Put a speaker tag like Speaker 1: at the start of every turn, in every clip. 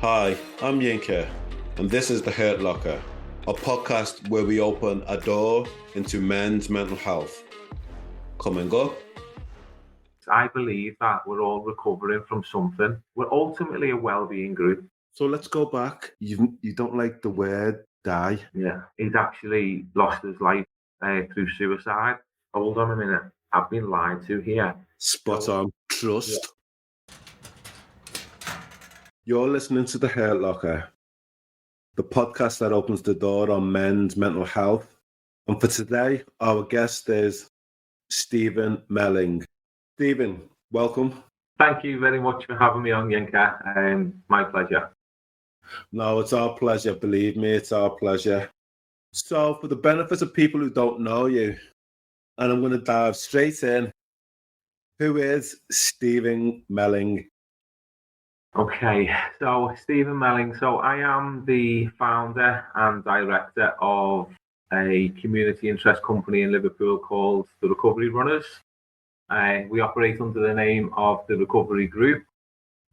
Speaker 1: Hi, I'm Yinka, and this is The Hurt Locker, a podcast where we open a door into men's mental health. Coming up.
Speaker 2: I believe that we're all recovering from something. We're ultimately a well-being group.
Speaker 1: So let's go back. You don't like the word die?
Speaker 2: Yeah, he's actually lost his life through suicide. Hold on a minute. I've been lied to here.
Speaker 1: Spot on. Trust. You're listening to The Hurt Locker, the podcast that opens the door on men's mental health. And for today, our guest is Stephen Melling. Stephen, welcome.
Speaker 2: Thank you very much for having me on, Yinka. My pleasure.
Speaker 1: No, it's our pleasure. Believe me, it's our pleasure. So for the benefit of people who don't know you, and I'm going to dive straight in, who is Stephen Melling?
Speaker 2: Okay, so Stephen Melling. So I am the founder and director of a community interest company in Liverpool called the Recovery Runners. We operate under the name of the Recovery Group,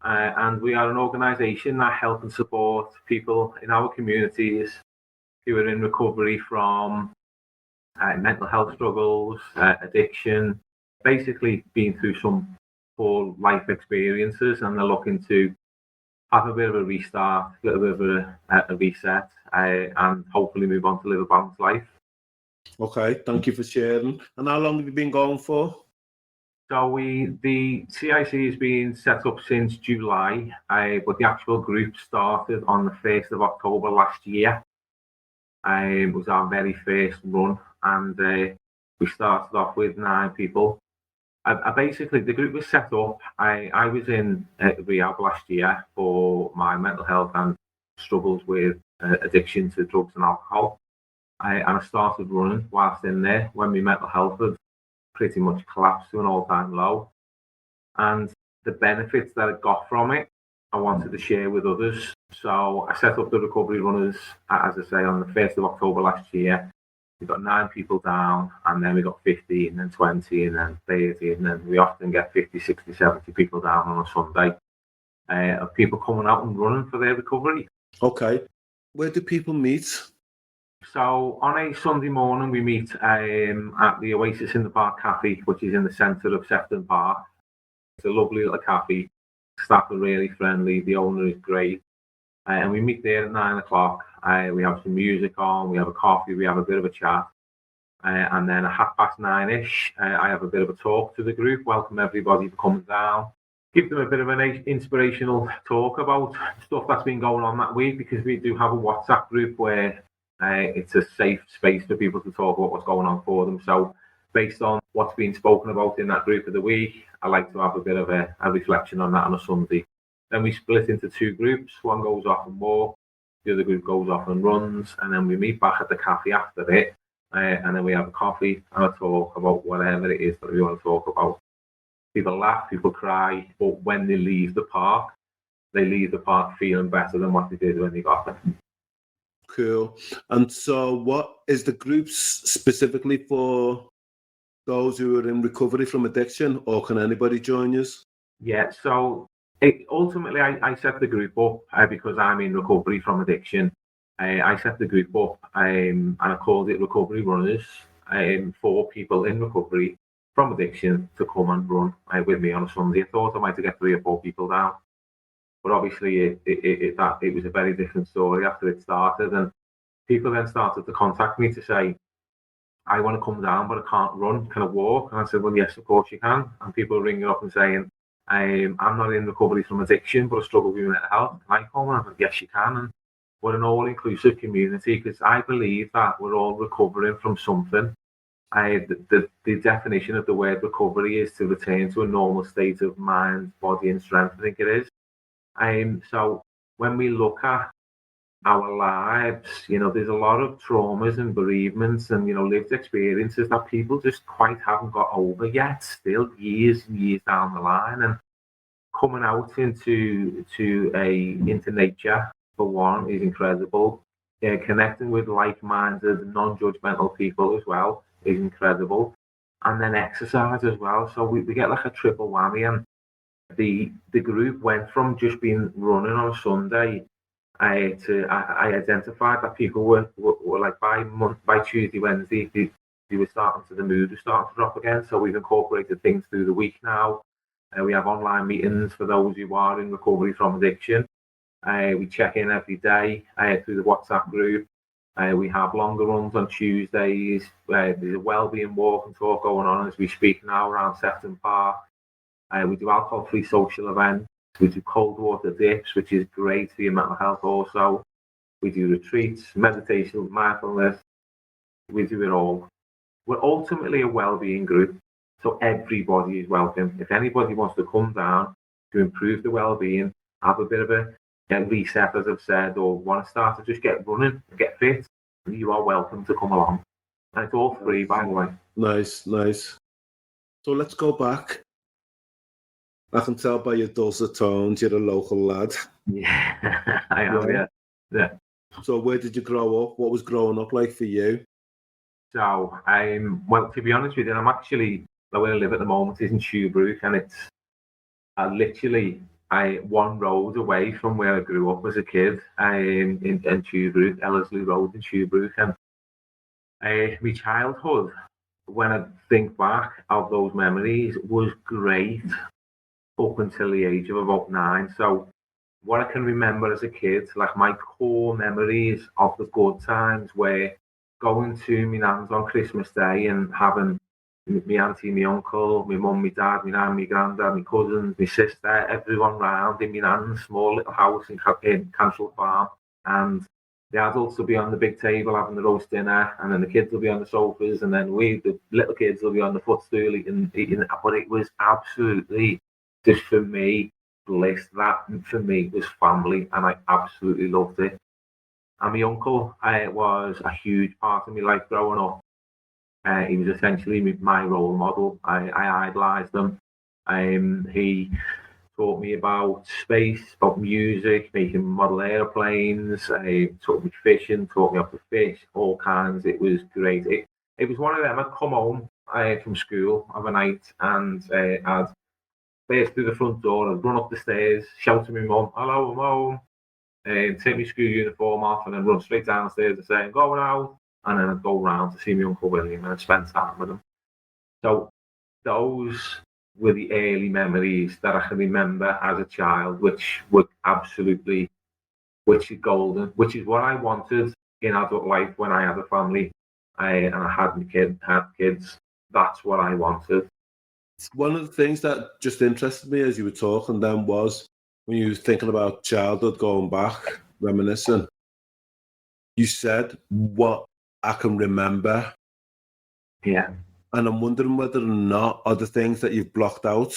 Speaker 2: and we are an organisation that helps and supports people in our communities who are in recovery from mental health struggles, addiction, basically been through some poor life experiences, and they're looking to have a bit of a restart, a little bit of a reset, and hopefully move on to live a balanced life.
Speaker 1: Okay, thank you for sharing. And how long have you been going for?
Speaker 2: So the CIC has been set up since July, but the actual group started on the 1st of October last year. It was our very first run, and we started off with 9 people. Basically, the group was set up. I was in rehab last year for my mental health and struggles with addiction to drugs and alcohol. And I started running whilst in there when my mental health had pretty much collapsed to an all-time low. And the benefits that I got from it, I wanted to share with others. So I set up the Recovery Runners, as I say, on the 1st of October last year. We got 9 people down, and then we got 50, and then 20, and then 30, and then we often get 50, 60, 70 people down on a Sunday of people coming out and running for their recovery.
Speaker 1: Okay. Where do people meet?
Speaker 2: So on a Sunday morning, we meet at the Oasis in the Park Cafe, which is in the centre of Sefton Park. It's a lovely little cafe. Staff are really friendly. The owner is great. And we meet there at 9 o'clock. We have some music on, we have a coffee, we have a bit of a chat. And then at 9:30ish, I have a bit of a talk to the group, welcome everybody for coming down. Give them a bit of an inspirational talk about stuff that's been going on that week, because we do have a WhatsApp group where it's a safe space for people to talk about what's going on for them. So based on what's been spoken about in that group of the week, I like to have a bit of a reflection on that on a Sunday. Then we split into 2 groups. One goes off and walks, the other group goes off and runs, and then we meet back at the cafe after it, and then we have a coffee and a talk about whatever it is that we want to talk about. People laugh, people cry, but when they leave the park feeling better than what they did when they got there.
Speaker 1: Cool. And so what is the groups specifically for those who are in recovery from addiction, or can anybody join us?
Speaker 2: Yeah, so ultimately I set the group up because I'm in recovery from addiction. I set the group up and I called it Recovery Runners for people in recovery from addiction to come and run with me on a Sunday. I thought I might get 3 or 4 people down, but obviously it was a very different story after it started, and people then started to contact me to say, I want to come down but I can't run, can I walk? And I said, well, yes, of course you can. And people are ringing up and saying, I'm not in recovery from addiction but I struggle with mental health, can I come? And I said, yes you can. And we're an all-inclusive community, because I believe that we're all recovering from something. The definition of the word recovery is to return to a normal state of mind, body and strength, I think it is. So when we look at our lives, there's a lot of traumas and bereavements and, lived experiences that people just quite haven't got over yet, still years and years down the line. And coming out into nature, for one, is incredible. Connecting with like-minded, non-judgmental people as well is incredible. And then exercise as well. So we get like a triple whammy. And the group went from just being running on a Sunday I identified that people were like by Tuesday, Wednesday, they were starting to, the mood was starting to drop again. So we've incorporated things through the week now. We have online meetings for those who are in recovery from addiction. We check in every day through the WhatsApp group. We have longer runs on Tuesdays. There's a wellbeing walk and talk going on as we speak now around Sefton Park. We do alcohol-free social events. We do cold water dips, which is great for your mental health also. We do retreats, meditation, mindfulness. We do it all. We're ultimately a wellbeing group, so everybody is welcome. If anybody wants to come down to improve the wellbeing, have a bit of a reset, as I've said, or want to start to just get running and get fit, you are welcome to come along. And it's all free, by the way.
Speaker 1: Nice. So let's go back. I can tell by your dulcet tones you're a local lad.
Speaker 2: Yeah, I am, yeah.
Speaker 1: So where did you grow up? What was growing up like for you?
Speaker 2: So, well, to be honest with you, I'm actually, where I live at the moment is in Shoebrook, and it's literally one road away from where I grew up as a kid, in Shoebrook, Ellerslie Road in Shoebrook. And my childhood, when I think back of those memories, was great up until the age of about 9. So what I can remember as a kid, like my core memories of the good times were going to my nan's on Christmas Day and having my auntie, my uncle, my mum, my dad, my nan, my granddad, my cousins, my sister, everyone round in my nan's small little house in Cancel Farm. And the adults will be on the big table having the roast dinner, and then the kids will be on the sofas, and then we, the little kids, will be on the footstool eating. But it was absolutely, just for me, bliss. That for me was family, and I absolutely loved it. And my uncle was a huge part of my life growing up. He was essentially my role model. I idolised him. He taught me about space, about music, making model airplanes. Taught me fishing, taught me how to fish, all kinds. It was great. It was one of them. I'd come home from school of a night, and I'd burst through the front door and run up the stairs, shout to my mum, "Hello, I'm home." Take my school uniform off, and then run straight downstairs and say, "I'm going out." And then I'd go round to see my Uncle William, and I'd spend time with him. So those were the early memories that I can remember as a child, which were absolutely, which is golden, which is what I wanted in adult life when I had a family, and I had kids. That's what I wanted.
Speaker 1: One of the things that just interested me as you were talking then was when you were thinking about childhood, going back, reminiscing, you said what I can remember.
Speaker 2: Yeah.
Speaker 1: And I'm wondering whether or not are the things that you've blocked out.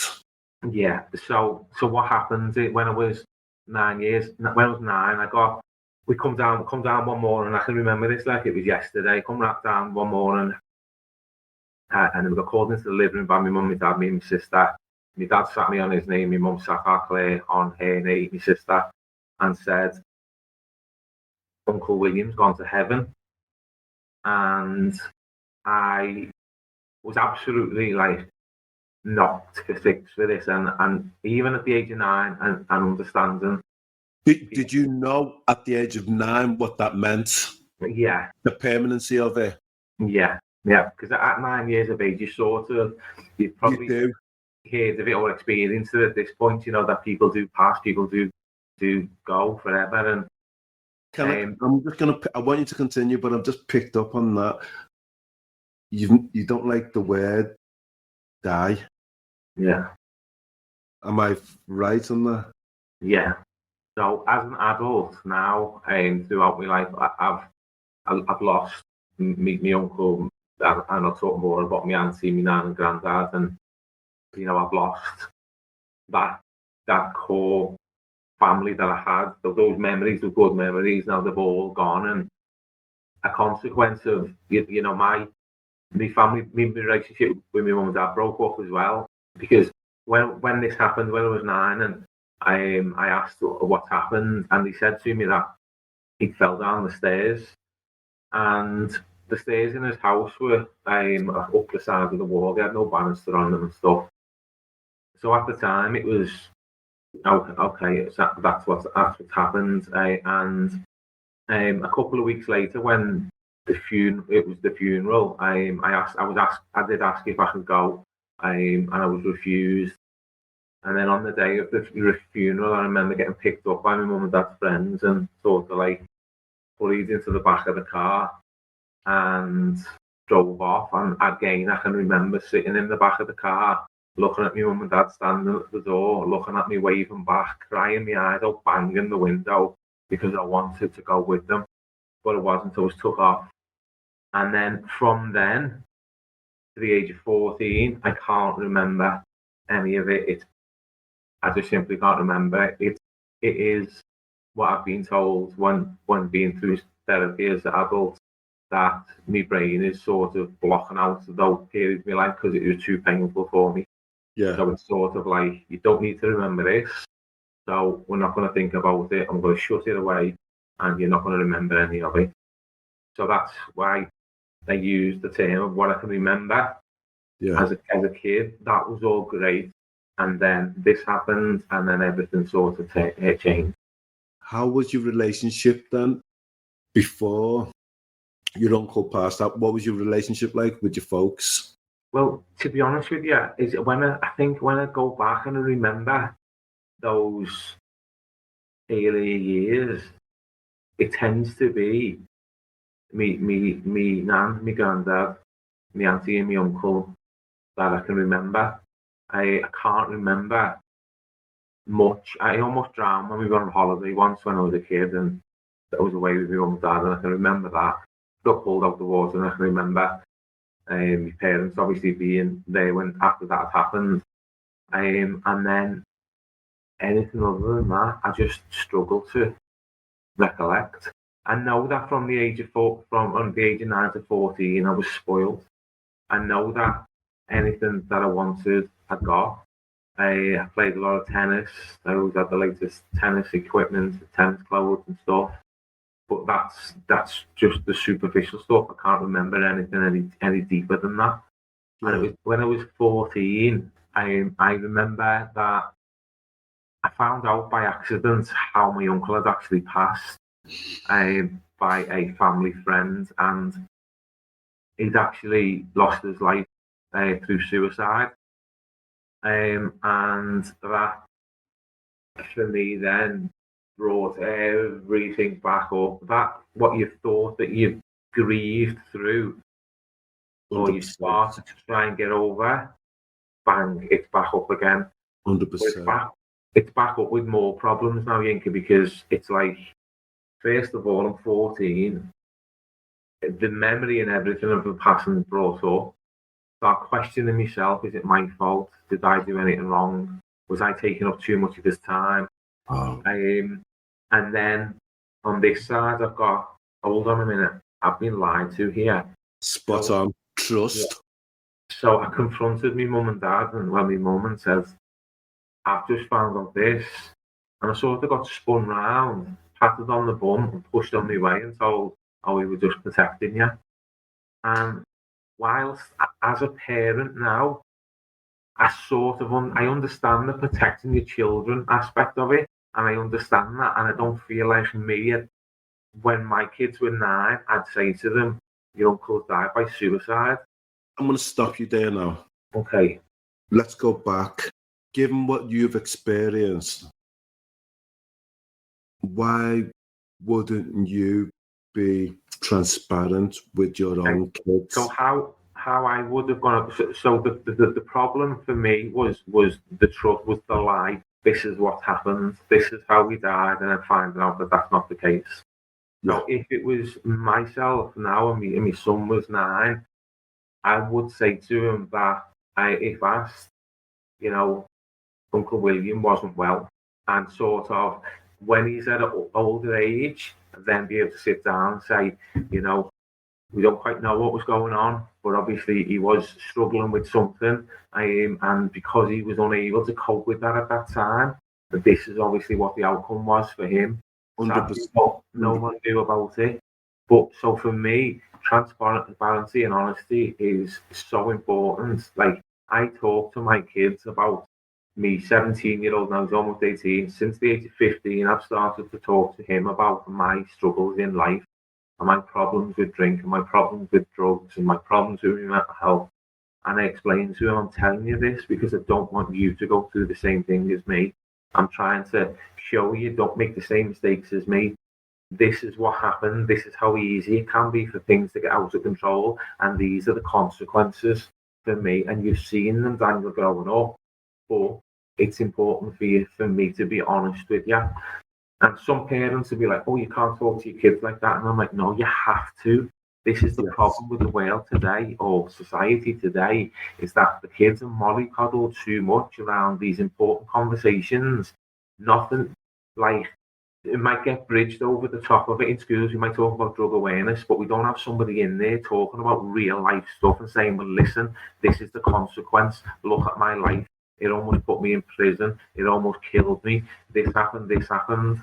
Speaker 2: Yeah. So what happened when I was 9 years? When I was 9, we come down one morning. I can remember this like it was yesterday. Come right down one morning, and we got called into the living room by my mum, my dad, me, and my sister. My dad sat me on his knee. My mum sat back there on her knee, my sister, and said, "Uncle William's gone to heaven." And I was absolutely like knocked for six for this, and even at the age of 9 and understanding.
Speaker 1: Did you know at the age of 9 what that meant?
Speaker 2: Yeah.
Speaker 1: The permanency of it?
Speaker 2: Yeah, because at 9 years of age, you've probably heard of it or experienced it at this point, that people do pass, people do go forever. And
Speaker 1: I want you to continue, but I've just picked up on that. You don't like the word die.
Speaker 2: Yeah.
Speaker 1: Am I right on that?
Speaker 2: Yeah. So as an adult now, throughout my life, I've lost my uncle, and I'll talk more about my auntie, my nan and granddad, and I've lost that core family that I had. Those memories, the good memories, now they've all gone, and a consequence of my family, my relationship with my mum and dad broke up as well, because when this happened when I was 9, and I asked what happened, and they said to me that he fell down the stairs, and the stairs in his house were up the side of the wall. They had no banister on them and stuff. So at the time, it was okay. That's what's happened. And a couple of weeks later, when it was the funeral. I did ask if I could go, and I was refused. And then on the day of the funeral, I remember getting picked up by my mum and dad's friends and sort of like hurried into the back of the car and drove off. And again, I can remember sitting in the back of the car, looking at my mum and dad standing at the door, looking at me, waving back, crying my eyes out, banging the window because I wanted to go with them, but it wasn't. I was took off. And then from then to the age of 14, I can't remember any of it. I just simply can't remember. It is what I've been told when being through therapy as an adult, that my brain is sort of blocking out those periods of my life because it was too painful for me.
Speaker 1: Yeah.
Speaker 2: So it's sort of like, you don't need to remember this, so we're not going to think about it. I'm going to shut it away, and you're not going to remember any of it. So that's why I use the term of what I can remember.
Speaker 1: Yeah.
Speaker 2: As a kid, that was all great. And then this happened, and then everything sort of changed.
Speaker 1: How was your relationship then before your uncle passed out? What was your relationship like with your folks?
Speaker 2: Well, to be honest with you, is when I go back and I remember those earlier years, it tends to be me nan, me granddad, me auntie and me uncle that I can remember. I can't remember much. I almost drowned when we were on holiday once when I was a kid, and I was away with my mum and dad, and I can remember that. Got pulled out of the water, and I can remember my parents obviously being there when after that had happened. And then anything other than that, I just struggle to recollect. I know that from the age of 9 to 14, I was spoiled. I know that anything that I wanted, I got. I played a lot of tennis. I always had the latest tennis equipment, tennis clothes and stuff. But that's just the superficial stuff. I can't remember anything any deeper than that.
Speaker 1: Yeah.
Speaker 2: And it was when I was 14, I remember that I found out by accident how my uncle had actually passed by a family friend, and he'd actually lost his life through suicide. And that, for me, then brought everything back up. That what you thought that you've grieved through, or you
Speaker 1: 100%.
Speaker 2: started to try and get over, bang, it's back up again.
Speaker 1: 100%.
Speaker 2: It's back up with more problems now, Yinka, because it's like, first of all, I'm 14. The memory and everything of the past is brought up. Start questioning myself. Is it my fault? Did I do anything wrong? Was I taking up too much of his time?
Speaker 1: Oh.
Speaker 2: And then on this side, I've got, hold on a minute, I've been lied to here.
Speaker 1: Spot on. Trust.
Speaker 2: Yeah. So I confronted my mum and dad, and my mum and said, I've just found out this. And I sort of got spun round, patted on the bum, and pushed on my way and told, oh, we were just protecting you. And whilst as a parent now, I sort of I understand the protecting your children aspect of it, and I understand that, and I don't feel like me, when my kids were 9, I'd say to them, your uncle died by suicide.
Speaker 1: I'm going to stop you there now.
Speaker 2: Okay.
Speaker 1: Let's go back. Given what you've experienced, why wouldn't you be transparent with your own kids?
Speaker 2: So how I would have gone. So the problem for me was the truth, was the lie. This is what happened. This is how we died, and then finding out that that's not the case.
Speaker 1: Yeah.
Speaker 2: So if it was myself now, and my son was 9, I would say to him that if asked, Uncle William wasn't well, and sort of when he's at an older age, then be able to sit down and say, we don't quite know what was going on, but obviously he was struggling with something, and because he was unable to cope with that at that time, this is obviously what the outcome was for him.
Speaker 1: 100%.
Speaker 2: No one knew about it. But so for me, transparency and honesty is so important. Like, I talk to my kids about me 17-year-old, now he's almost 18, since the age of 15, I've started to talk to him about my struggles in life and my problems with drink and my problems with drugs and my problems with mental health. And I explained to him, I'm telling you this because I don't want you to go through the same thing as me. I'm trying to show you, don't make the same mistakes as me. This is what happened. This is how easy it can be for things to get out of control. And these are the consequences for me. And you've seen them, Daniel, growing up. But it's important for me to be honest with you. And some parents will be like, oh, you can't talk to your kids like that. And I'm like, no, you have to. This is the problem with the world today, or society today, is that the kids are mollycoddled too much around these important conversations. Nothing like, it might get bridged over the top of it in schools. We might talk about drug awareness, but we don't have somebody in there talking about real life stuff and saying, well, listen, this is the consequence. Look at my life. It almost put me in prison. It almost killed me. This happened, this happened.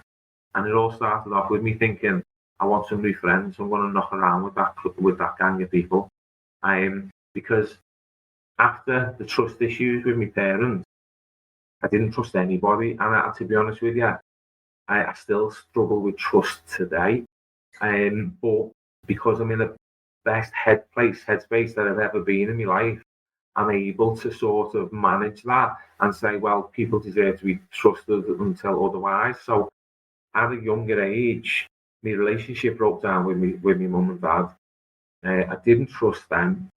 Speaker 2: And it all started off with me thinking, I want some new friends. I'm going to knock around with that gang of people. Because after the trust issues with my parents, I didn't trust anybody. And to be honest with you, I still struggle with trust today. But because I'm in the best headspace that I've ever been in my life, I'm able to sort of manage that and say, well, people deserve to be trusted until otherwise. So at a younger age, my relationship broke down with my mum and dad. I didn't trust them.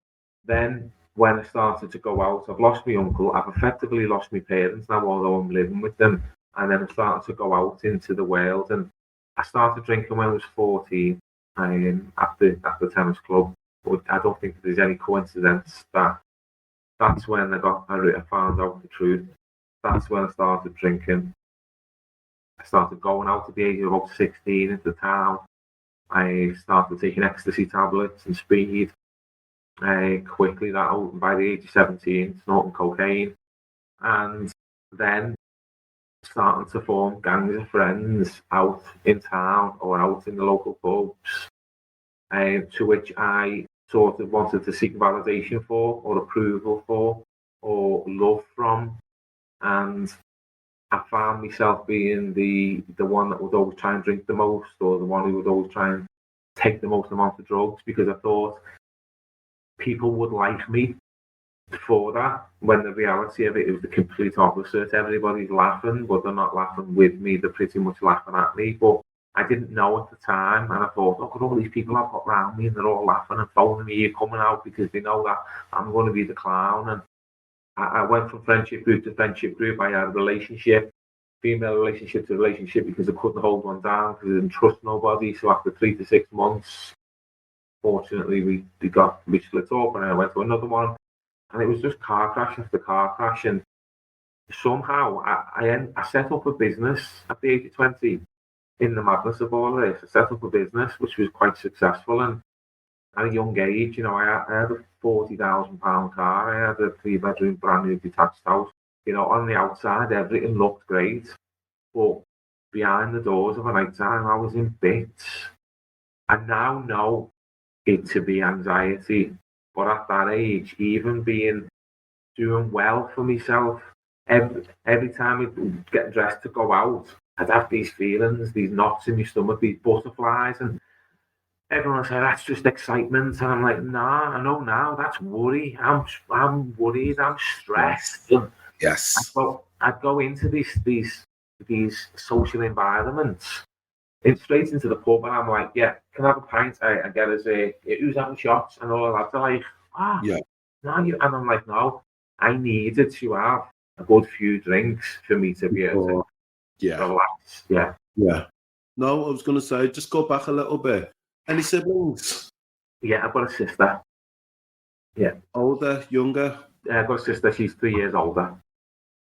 Speaker 2: Then when I started to go out, I've lost my uncle. I've effectively lost my parents now, although I'm living with them. And then I started to go out into the world, and I started drinking when I was 14 at the tennis club. But I don't think there's any coincidence that that's when I found out the truth. That's when I started drinking. I started going out at the age of about 16 into town. I started taking ecstasy tablets and speed. Quickly that out by the age of 17, snorting cocaine. And then starting to form gangs of friends out in town or out in the local pubs, to which I sort of wanted to seek validation for, or approval for, or love from. And I found myself being the one that would always try and drink the most, or the one who would always try and take the most amount of drugs, because I thought people would like me for that, when the reality of it was the complete opposite. Everybody's laughing, but they're not laughing with me, they're pretty much laughing at me. But I didn't know at the time, and I thought, look at all these people I've got around me, and they're all laughing and phoning me, you're coming out, because they know that I'm going to be the clown. And I went from friendship group to friendship group. I had a relationship, female relationship to relationship, because I couldn't hold one down, because I didn't trust nobody. So after 3 to 6 months, fortunately, we split up, and I went to another one. And it was just car crash after car crash. And somehow I set up a business at the age of 20. In the madness of all of this, I set up a business which was quite successful. And at a young age, I had a £40,000 car. I had a 3-bedroom brand new detached house. On the outside, everything looked great. But behind the doors of a night time, I was in bits. I now know it to be anxiety. But at that age, even doing well for myself, every time I'd get dressed to go out, I'd have these feelings, these knots in my stomach, these butterflies, and everyone would say, that's just excitement. And I'm like, nah, I know now, that's worry. I'm worried, I'm stressed.
Speaker 1: Yes.
Speaker 2: I'd go into these social environments, straight into the pub, and I'm like, yeah, can I have a pint? I get us who's having shots? And all the lads are like,
Speaker 1: Yeah.
Speaker 2: no, and I'm like, no, I needed to have a good few drinks for me to be able to relax. Yeah.
Speaker 1: Yeah. No, I was going to say, just go back a little bit. Any siblings?
Speaker 2: Yeah, I've got a sister. Yeah.
Speaker 1: Older, younger?
Speaker 2: I've got a sister, she's 3 years older.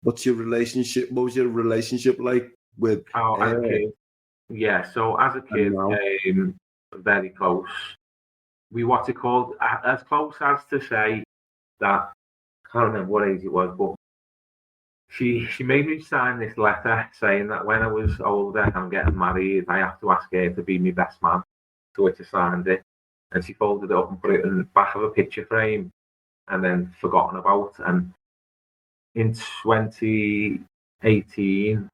Speaker 1: What's your relationship? What was your relationship like with
Speaker 2: as a kid? Yeah, so as a kid, very close. We what's it called? As close as to say that, I can't remember what age it was, but she made me sign this letter saying that when I was older and I'm getting married, I have to ask her to be my best man. To which I signed it, and she folded it up and put it in the back of a picture frame, and then forgotten about. And in 2018,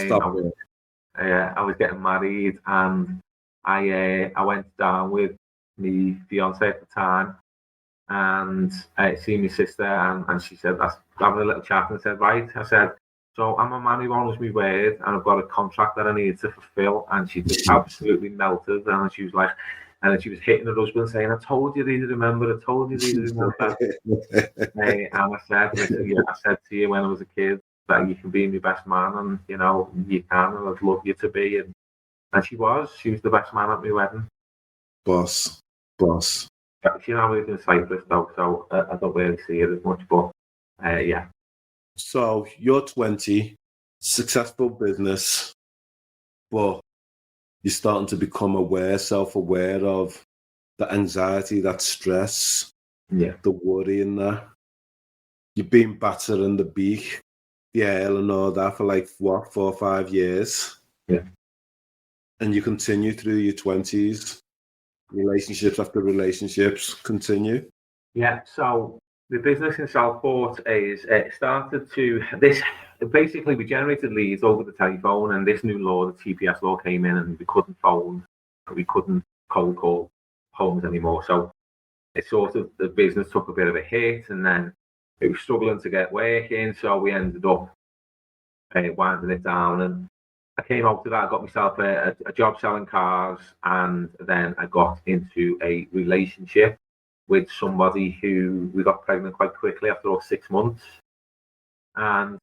Speaker 1: Stop it.
Speaker 2: I was getting married, and I went down with my fiance at the time, and seen my sister, and she said, I was having a little chat, and said, right, I said, so I'm a man who honours my word, and I've got a contract that I need to fulfil. And she just absolutely melted, and she was like, and then she was hitting her husband, saying, I told you they'd remember, I told you they'd remember. And I said, listen, yeah, I said to you when I was a kid that you can be my best man, and you know you can, and I'd love you to be. And she was the best man at my wedding.
Speaker 1: Boss.
Speaker 2: She now lives in Cyprus though, so I don't really see it as much, but yeah.
Speaker 1: So you're 20, successful business, but you're starting to become self-aware of the anxiety, that stress,
Speaker 2: Yeah.
Speaker 1: the worry in that. You've been battering the beak, the ale and all that for like, what, 4 or 5 years?
Speaker 2: Yeah.
Speaker 1: And you continue through your 20s, relationships after relationships continue.
Speaker 2: Yeah, so the business in Southport is started to this. Basically, we generated leads over the telephone, and this new law, the TPS law, came in, and we couldn't phone, we couldn't cold call homes anymore. So it sort of, the business took a bit of a hit, and then it was struggling to get work in. So we ended up winding it down, and I came out to that. I got myself a job selling cars, and then I got into a relationship with somebody who we got pregnant quite quickly after all 6 months. And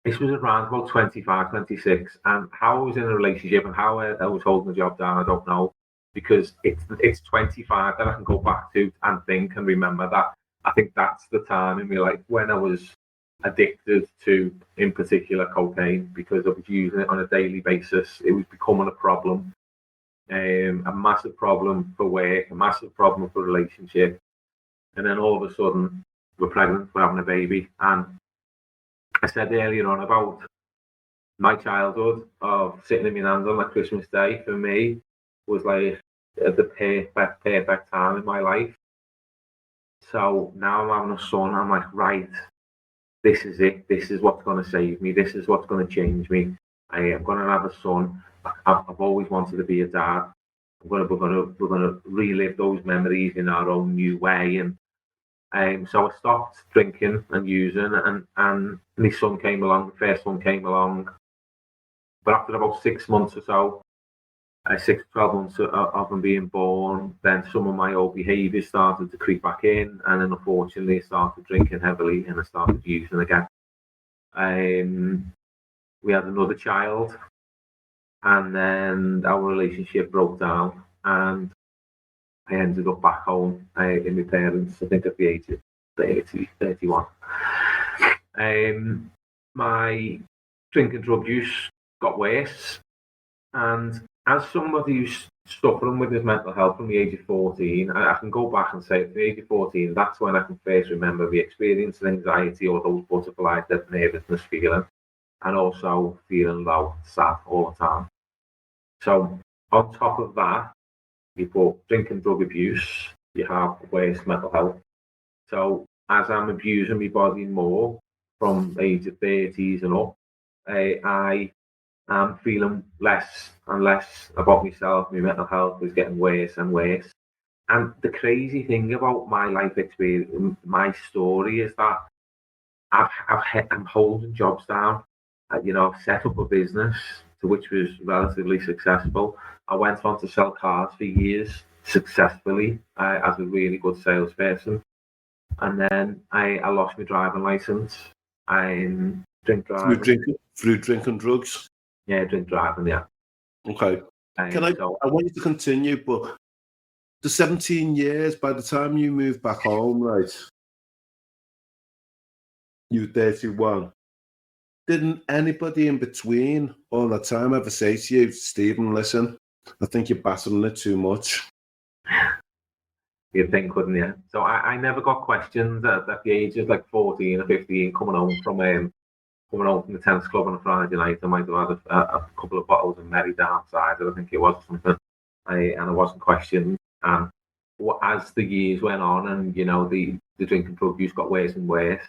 Speaker 2: this was around about 25, 26. And how I was in a relationship and how I was holding the job down, I don't know. Because it's 25 that I can go back to and think and remember that. I think that's the time in my life when I was addicted to, in particular, cocaine, because I was using it on a daily basis. It was becoming a problem. A massive problem for work, a massive problem for relationship, and then all of a sudden we're pregnant, we're having a baby. And I said earlier on about my childhood of sitting in my nan's on like Christmas Day, for me was like the perfect time in my life. So now I'm having a son, I'm like, right, this is it, this is what's going to save me, this is what's going to change me. I'm going to have a son. I've always wanted to be a dad. We're going to relive those memories in our own new way. And so I stopped drinking and using, and my son came along. The first one came along, but after about 6 months or so, 6 to 12 months of him being born, then some of my old behaviours started to creep back in, and then unfortunately I started drinking heavily and I started using again. We had another child, and then our relationship broke down, and I ended up back home in my parents, I think at the age of 30, 31. My drink and drug use got worse, and as somebody who's suffering with his mental health from the age of 14, I can go back and say at the age of 14, that's when I can first remember the experience of anxiety or those butterflies, that nervousness feeling, and also feeling low, sad all the time. So on top of that, you put drink and drug abuse, you have worse mental health. So as I'm abusing my body more from age of 30s and up, I am feeling less and less about myself. My mental health is getting worse and worse. And the crazy thing about my life experience, my story, is that I'm holding jobs down. I've set up a business which was relatively successful. I went on to sell cars for years successfully as a really good salesperson. And then I lost my driving license. I'm drink driving.
Speaker 1: Through drink and drugs?
Speaker 2: Yeah, drink driving, yeah.
Speaker 1: Okay. I want you to continue, but the 17 years, by the time you moved back home, right, you were 31. Didn't anybody in between all that time ever say to you, Stephen, listen, I think you're battling it too much?
Speaker 2: You'd think, couldn't you? So I never got questions at the age of like 14 or 15 coming home from the tennis club on a Friday night. I might have had a couple of bottles of Merry downside, I think it was something. And I wasn't questioned. And as the years went on, and the drink and drug use got worse and worse,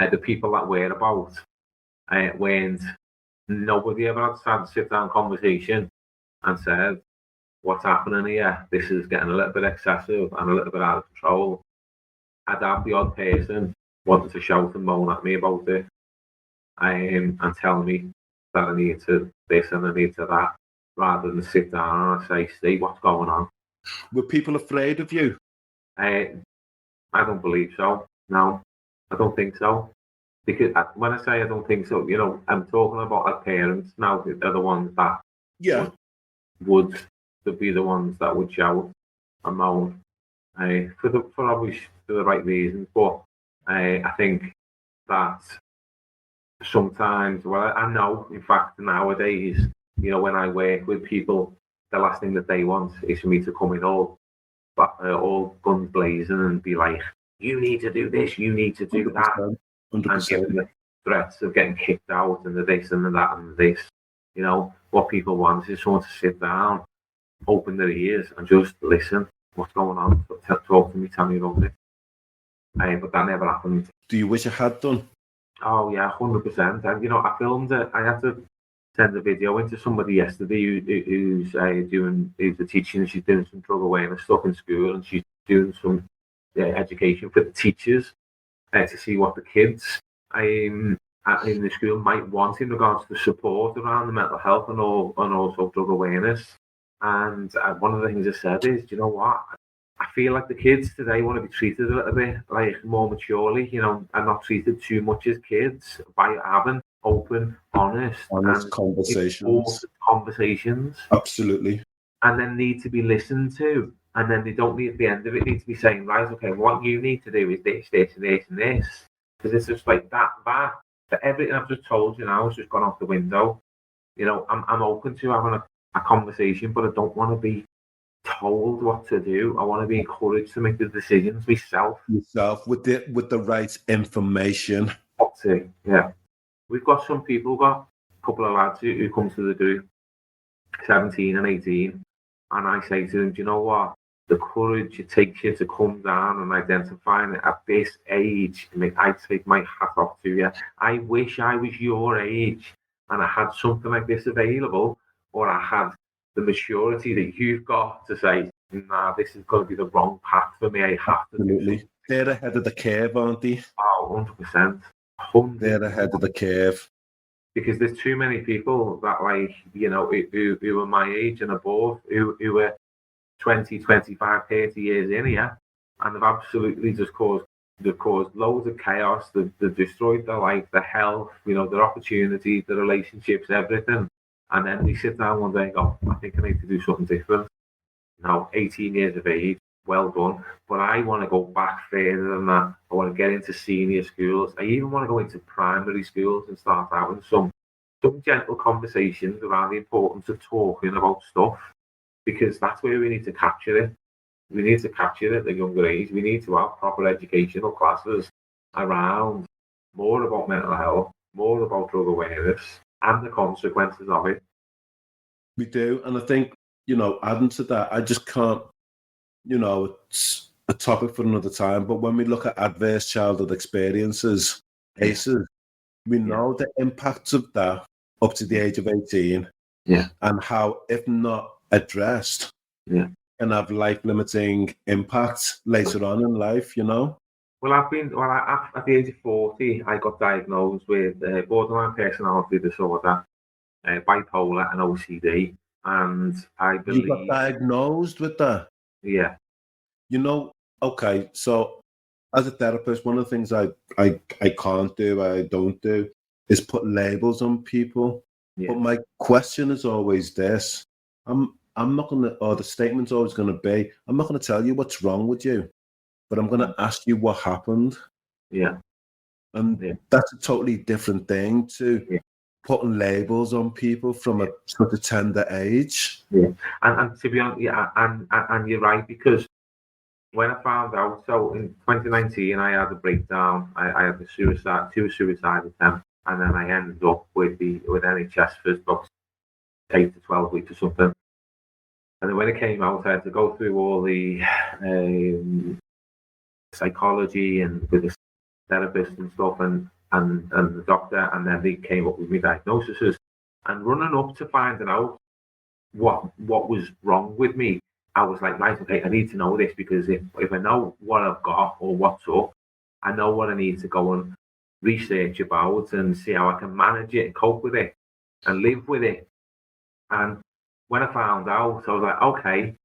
Speaker 2: the people that were about weren't. Nobody ever had to sit down conversation and said, "What's happening here? This is getting a little bit excessive and a little bit out of control." I'd have the odd person wanting to shout and moan at me about it, and tell me that I need to this and I need to that, rather than sit down and say, "Steve, what's going on?"
Speaker 1: Were people afraid of you?
Speaker 2: I don't believe so. No, I don't think so. Because when I say I don't think so, I'm talking about our parents now. They're the ones that would be the ones that would shout and moan for the right reasons. But I think that sometimes, well, I know, in fact, nowadays, when I work with people, the last thing that they want is for me to come in all guns blazing and be like, "You need to do this, you need to do
Speaker 1: 100%,
Speaker 2: that," and give them the threats of getting kicked out and the this and the that and this. What people want is someone to sit down, open their ears, and just listen. What's going on? Talk to me, tell me about it. But that never happened.
Speaker 1: Do you wish it had done?
Speaker 2: Oh yeah, 100%. And I filmed it. I had to send a video into somebody yesterday who's the teaching. She's doing some drug awareness stuff in school, and she's doing some education for the teachers to see what the kids in the school might want in regards to support around the mental health and also drug awareness. And one of the things I said is, you know what? I feel like the kids today want to be treated a little bit like more maturely, and not treated too much as kids by having open, honest conversations.
Speaker 1: Absolutely.
Speaker 2: And then need to be listened to. And then they don't need, at the end of it, need to be saying, right, okay, what you need to do is this, this, and this, and this. Because it's just like that. For everything I've just told you now has just gone out the window. I'm open to having a conversation, but I don't want to be told what to do. I want to be encouraged to make the decisions myself.
Speaker 1: Yourself with the right information.
Speaker 2: Yeah. We've got some people, got a couple of lads who come to the group, 17 and 18, and I say to them, do you know what? The courage it takes you to come down and identifying it at this age, I take my hat off to you. I wish I was your age and I had something like this available, or I had the maturity that you've got to say, nah, this is going to be the wrong path for me. I have to do something.
Speaker 1: They're ahead of the curve, aren't they?
Speaker 2: Oh, 100%.
Speaker 1: They're ahead of the curve.
Speaker 2: Because there's too many people that, like, who are my age and above, who are 20, 25, 30 years in here, and they've absolutely just caused loads of chaos. They've destroyed their life, their health, their opportunities, their relationships, everything. And then they sit down one day and go, I think I need to do something different. Now, 18 years of age, well done. But I want to go back further than that. I want to get into senior schools. I even want to go into primary schools and start having some gentle conversations around the importance of talking about stuff, because that's where we need to capture it. We need to capture it at a younger age. We need to have proper educational classes around more about mental health, more about drug awareness, and the consequences of it.
Speaker 1: We do. And I think, adding to that, I just can't, it's a topic for another time, but when we look at adverse childhood experiences, ACEs, we know the impacts of that up to the age of 18, and how, if not addressed, can have life-limiting impacts later on in life, Well,
Speaker 2: at the age of 40, I got diagnosed with borderline personality disorder, bipolar, and OCD. And I believe...
Speaker 1: You got diagnosed with that?
Speaker 2: Yeah.
Speaker 1: Okay, so as a therapist, one of the things I can't do, I don't do, is put labels on people. Yeah. But my question is always this. I'm not going to, or the statement's always going to be, I'm not going to tell you what's wrong with you, but I'm going to ask you what happened.
Speaker 2: Yeah.
Speaker 1: And that's a totally different thing to putting labels on people from such a tender age.
Speaker 2: Yeah. And to be honest, and you're right, because when I found out, so in 2019, I had a breakdown. I had two suicide attempts, and then I ended up with NHS for about 8 to 12 weeks or something. And then when it came out, I had to go through all the psychology and with the therapist and stuff, and the doctor, and then they came up with my diagnoses. And running up to finding out what was wrong with me, I was like, right, okay, I need to know this, because if I know what I've got or what's up, I know what I need to go and research about and see how I can manage it and cope with it and live with it. And when I found out, I was like, okay.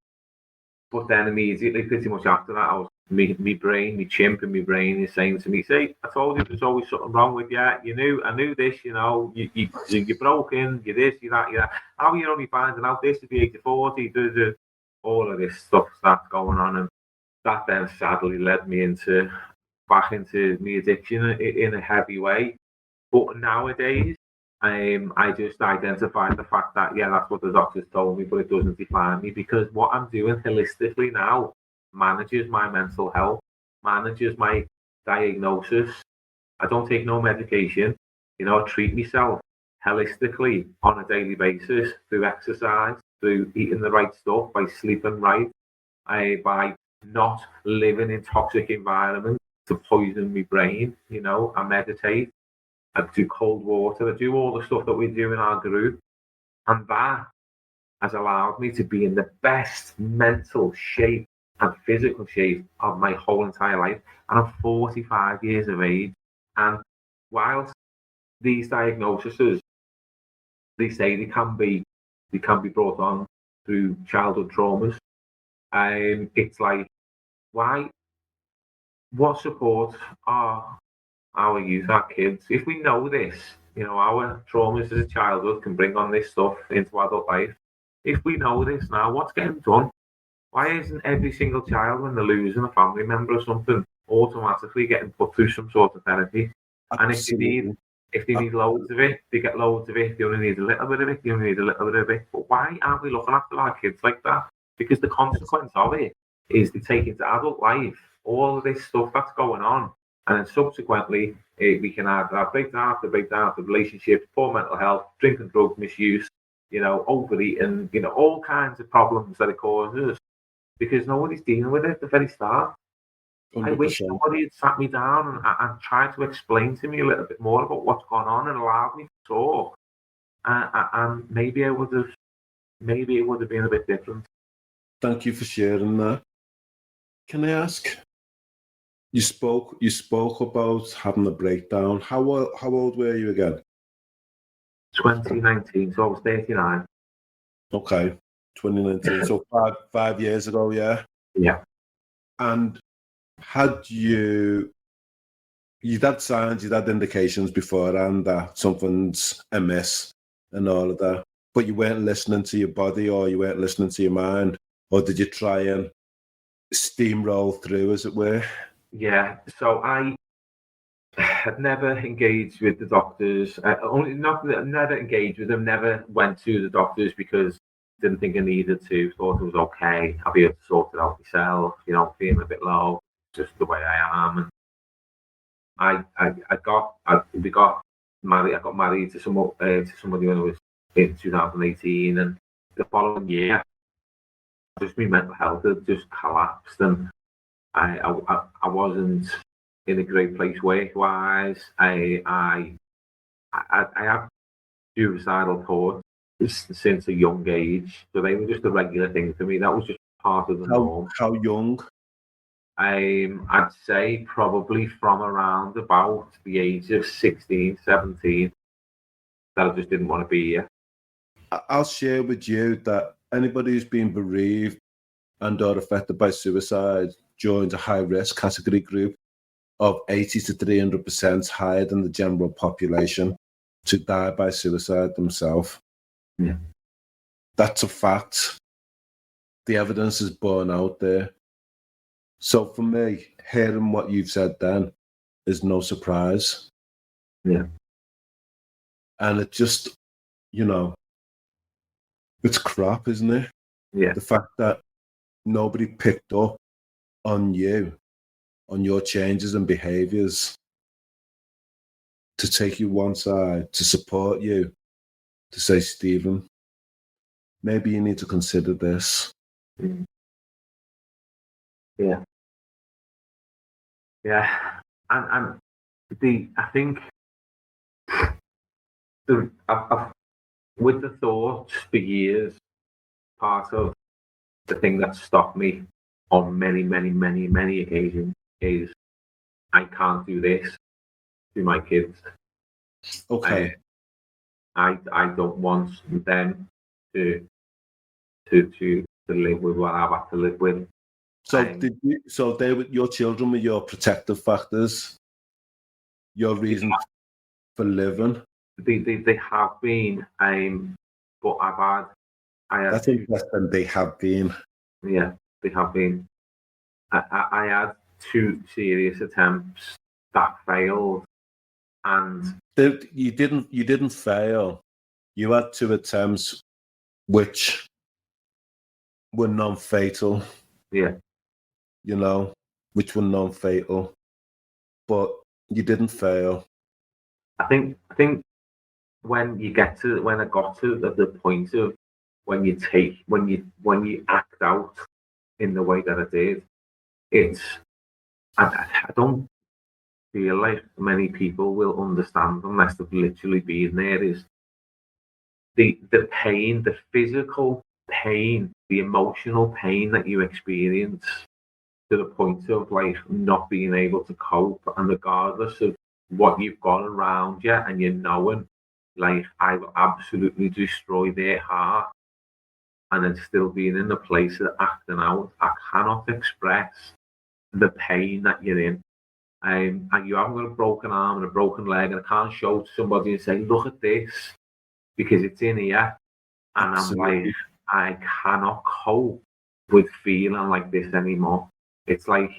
Speaker 2: But then immediately, pretty much after that, I was my brain, my chimp in my brain is saying to me, "See, I told you there's always something wrong with you. I knew this. You're broken. You're this, you're that, you're that. How you're only finding out this at the age of 40? All of this stuff starts going on, and that then sadly led me back into my addiction in a heavy way. But nowadays, I just identified the fact that, yeah, that's what the doctors told me, but it doesn't define me, because what I'm doing holistically now manages my mental health, manages my diagnosis. I don't take no medication. I treat myself holistically on a daily basis through exercise, through eating the right stuff, by sleeping right, by not living in toxic environments to poison my brain. I meditate. I do cold water. I do all the stuff that we do in our group. And that has allowed me to be in the best mental shape and physical shape of my whole entire life. And I'm 45 years of age. And whilst these diagnoses, they say they can be brought on through childhood traumas, it's like, why? What support are our youth, our kids, if we know this, our traumas as a childhood can bring on this stuff into adult life. If we know this now, what's getting done? Why isn't every single child, when they're losing a family member or something, automatically getting put through some sort of therapy? And
Speaker 1: Absolutely.
Speaker 2: if they need loads of it, they get loads of it. If they only need a little bit of it, they only need a little bit of it. But why aren't we looking after our kids like that? Because the consequence of it is they take into adult life all of this stuff that's going on. And then subsequently, we can have that breakdown after relationships, poor mental health, drink and drug misuse, overeating, all kinds of problems that it causes, because nobody's dealing with it at the very start.
Speaker 1: 100%.
Speaker 2: I wish somebody had sat me down and tried to explain to me a little bit more about what's going on and allowed me to talk. And maybe it would have been a bit different.
Speaker 1: Thank you for sharing that. Can I ask? You spoke about having a breakdown. How old were you again?
Speaker 2: 2019, so I was 39.
Speaker 1: Okay, 2019. So five years ago, yeah.
Speaker 2: Yeah.
Speaker 1: And had you'd had signs, you'd had indications beforehand that something's amiss and all of that, but you weren't listening to your body, or you weren't listening to your mind, or did you try and steamroll through, as it were?
Speaker 2: Yeah. So I had never engaged with the doctors. Never engaged with them. Never went to the doctors because didn't think I needed to. Thought it was okay. I'll be able to sort it out myself. Feeling a bit low, just the way I am. And we got married. I got married to somebody when I was in 2018, and the following year, just my mental health had just collapsed, and I wasn't in a great place work wise. I have suicidal thoughts since a young age, so they were just a regular thing for me. That was just part of the norm.
Speaker 1: How young?
Speaker 2: I'd say probably from around about the age of 16, 17, that I just didn't want to be here.
Speaker 1: I'll share with you that anybody who's been bereaved and or affected by suicide joins a high-risk category group of 80 to 300% higher than the general population to die by suicide themselves.
Speaker 2: Yeah.
Speaker 1: That's a fact. The evidence is borne out there. So for me, hearing what you've said then is no surprise.
Speaker 2: Yeah.
Speaker 1: And it just, it's crap, isn't it?
Speaker 2: Yeah.
Speaker 1: The fact that nobody picked up on you, on your changes and behaviours, to take you one side, to support you, to say, Stephen, maybe you need to consider this.
Speaker 2: Mm. Yeah. Yeah. And I think I've, with the thoughts for years, part of the thing that stopped me on many occasions is I can't do this to my kids.
Speaker 1: Okay.
Speaker 2: I don't want them to live with what I've had to live with.
Speaker 1: So they were your children were your protective factors, your reason for living.
Speaker 2: They have been, but I had
Speaker 1: That's interesting. They have been.
Speaker 2: Yeah, they have been. I had 2 serious attempts that failed, and
Speaker 1: You didn't fail. You had 2 attempts which were non-fatal.
Speaker 2: yeah,
Speaker 1: Which were non-fatal, but you didn't fail.
Speaker 2: I think when I got to the point of when you act out in the way that I did, I don't feel like many people will understand unless they've literally been there. Is the pain, the physical pain, the emotional pain that you experience to the point of like not being able to cope, and regardless of what you've got around you, and you knowing like I will absolutely destroy their heart, and then still being in the place of acting out, I cannot express the pain that you're in. And you haven't got a broken arm and a broken leg, and I can't show to somebody and say, look at this, because it's in here. And
Speaker 1: Absolutely.
Speaker 2: I'm like, I cannot cope with feeling like this anymore. It's like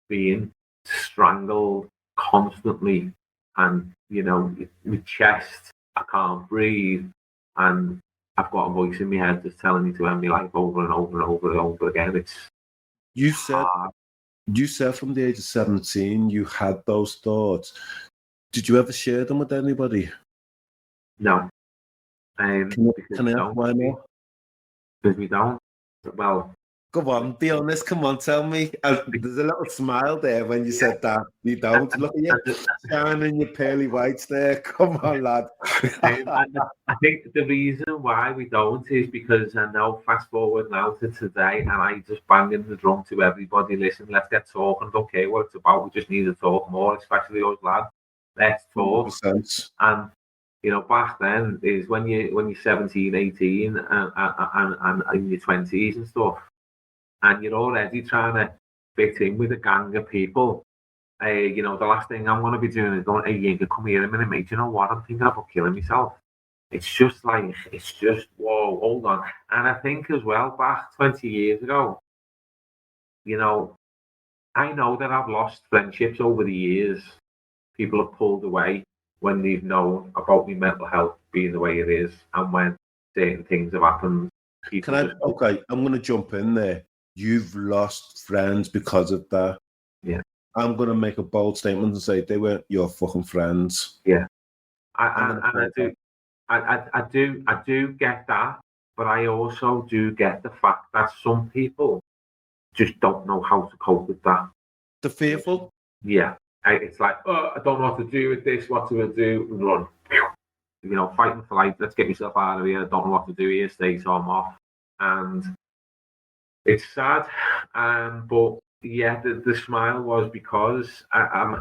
Speaker 2: being strangled constantly, and my chest, I can't breathe, and I've got a voice in my head just telling me to end my life over and over and over and over again. It's
Speaker 1: You said from the age of 17 you had those thoughts. Did you ever share them with anybody?
Speaker 2: No.
Speaker 1: Can I ask why not?
Speaker 2: Because we don't. Well,
Speaker 1: Come on, be honest. Come on, tell me. There's a little smile there when you said that. You don't. Look at you, shining your pearly whites there. Come on, lad.
Speaker 2: I think the reason why we don't is because I know, fast forward now to today, and I just banging the drum to everybody. Listen, let's get talking. Don't care what it's about. We just need to talk more, especially us lads. Let's talk.
Speaker 1: 100%.
Speaker 2: And back then is when you're 17, 18, and in your 20s and stuff, and you're already trying to fit in with a gang of people. The last thing I'm going to be doing is going, hey, you can come here a minute, mate. You know what? I'm thinking about killing myself. It's just, whoa, hold on. And I think as well, back 20 years ago, I know that I've lost friendships over the years. People have pulled away when they've known about my mental health being the way it is, and when certain things have happened.
Speaker 1: Okay, I'm going to jump in there. You've lost friends because of that.
Speaker 2: Yeah.
Speaker 1: I'm going to make a bold statement and say they weren't your fucking friends.
Speaker 2: Yeah. I do get that, but I also do get the fact that some people just don't know how to cope with that.
Speaker 1: The fearful?
Speaker 2: Yeah. It's like, I don't know what to do with this, what to do, run. Fight and flight, let's get myself out of here, I don't know what to do here, stay, so I'm off. And it's sad, but yeah, the smile was because I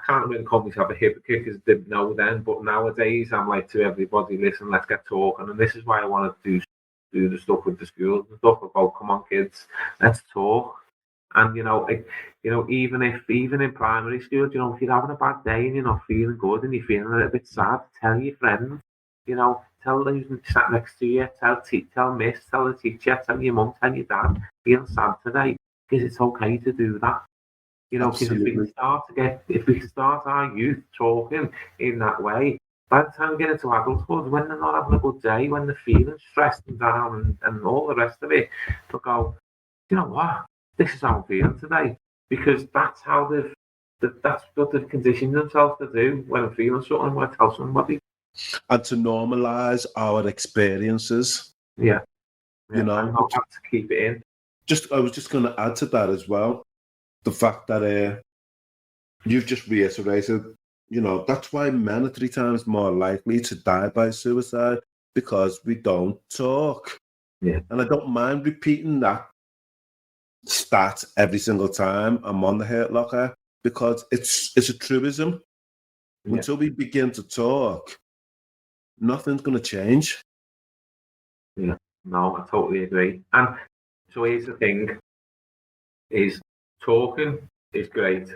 Speaker 2: can't really call myself a hypocrite because I didn't know then, but nowadays I'm like to everybody, listen, let's get talking. And this is why I want to do the stuff with the schools and stuff about, come on kids, let's talk. And even in primary school, if you're having a bad day and you're not feeling good and you're feeling a little bit sad, tell your friends, tell those sat next to you, tell miss, tell the teacher, tell your mum, tell your dad, feel sad today, because it's okay to do that. Because if we can start our youth talking in that way, by the time we get into adulthood, when they're not having a good day, when they're feeling stressed and down and all the rest of it, they'll go, you know what, this is how I'm feeling today, because that's how that's what they've conditioned themselves to do. When I'm feeling something, I want to tell somebody.
Speaker 1: And to normalise our experiences.
Speaker 2: Yeah.
Speaker 1: And
Speaker 2: not have to keep it in.
Speaker 1: I was just going to add to that as well, the fact that you've just reiterated That's why men are 3 times more likely to die by suicide, because we don't talk.
Speaker 2: Yeah.
Speaker 1: And I don't mind repeating that stat every single time I'm on the Hurt Locker, because it's a truism.
Speaker 2: Yeah.
Speaker 1: Until we begin to talk, nothing's going to change.
Speaker 2: Yeah, no, I totally agree. And so here's the thing: is talking is great,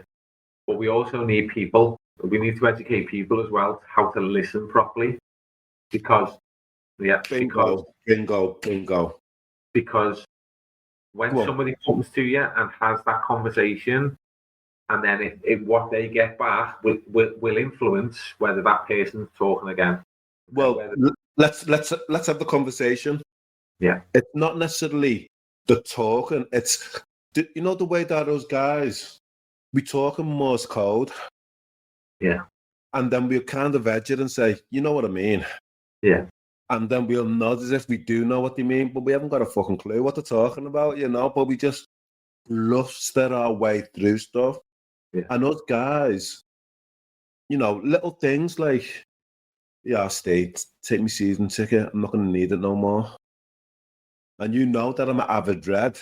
Speaker 2: but we also need people. We need to educate people as well how to listen properly, because
Speaker 1: Bingo.
Speaker 2: because when somebody comes to you and has that conversation, and then if what they get back will influence whether that person's talking again.
Speaker 1: Well, let's have the conversation.
Speaker 2: Yeah,
Speaker 1: it's not necessarily the talking. It's the way that those guys, we talk in Morse code.
Speaker 2: Yeah,
Speaker 1: and then we'll kind of edge it and say, you know what I mean.
Speaker 2: Yeah.
Speaker 1: And then we'll nod as if we do know what they mean, but we haven't got a fucking clue what they're talking about, but we just bluster our way through stuff.
Speaker 2: Yeah.
Speaker 1: And those guys, little things like, Steve, take my season ticket. I'm not going to need it no more. And that I'm an avid red.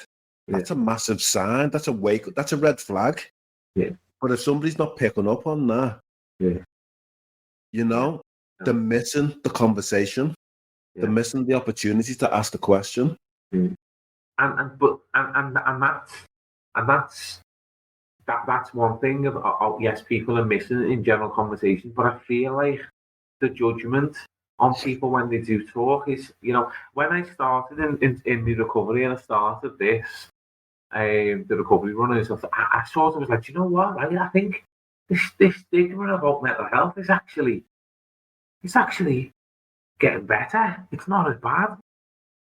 Speaker 1: That's a massive sign. That's a red flag.
Speaker 2: Yeah.
Speaker 1: But if somebody's not picking up on that, they're missing the conversation. They're missing the opportunity to ask the question.
Speaker 2: And that's one thing of yes, people are missing in general conversation, but I feel like the judgment on people when they do talk is, when I started in the recovery and I started this, the recovery runners, I sort of was like, you know what, right? I think this stigma about mental health is actually getting better. It's not as bad.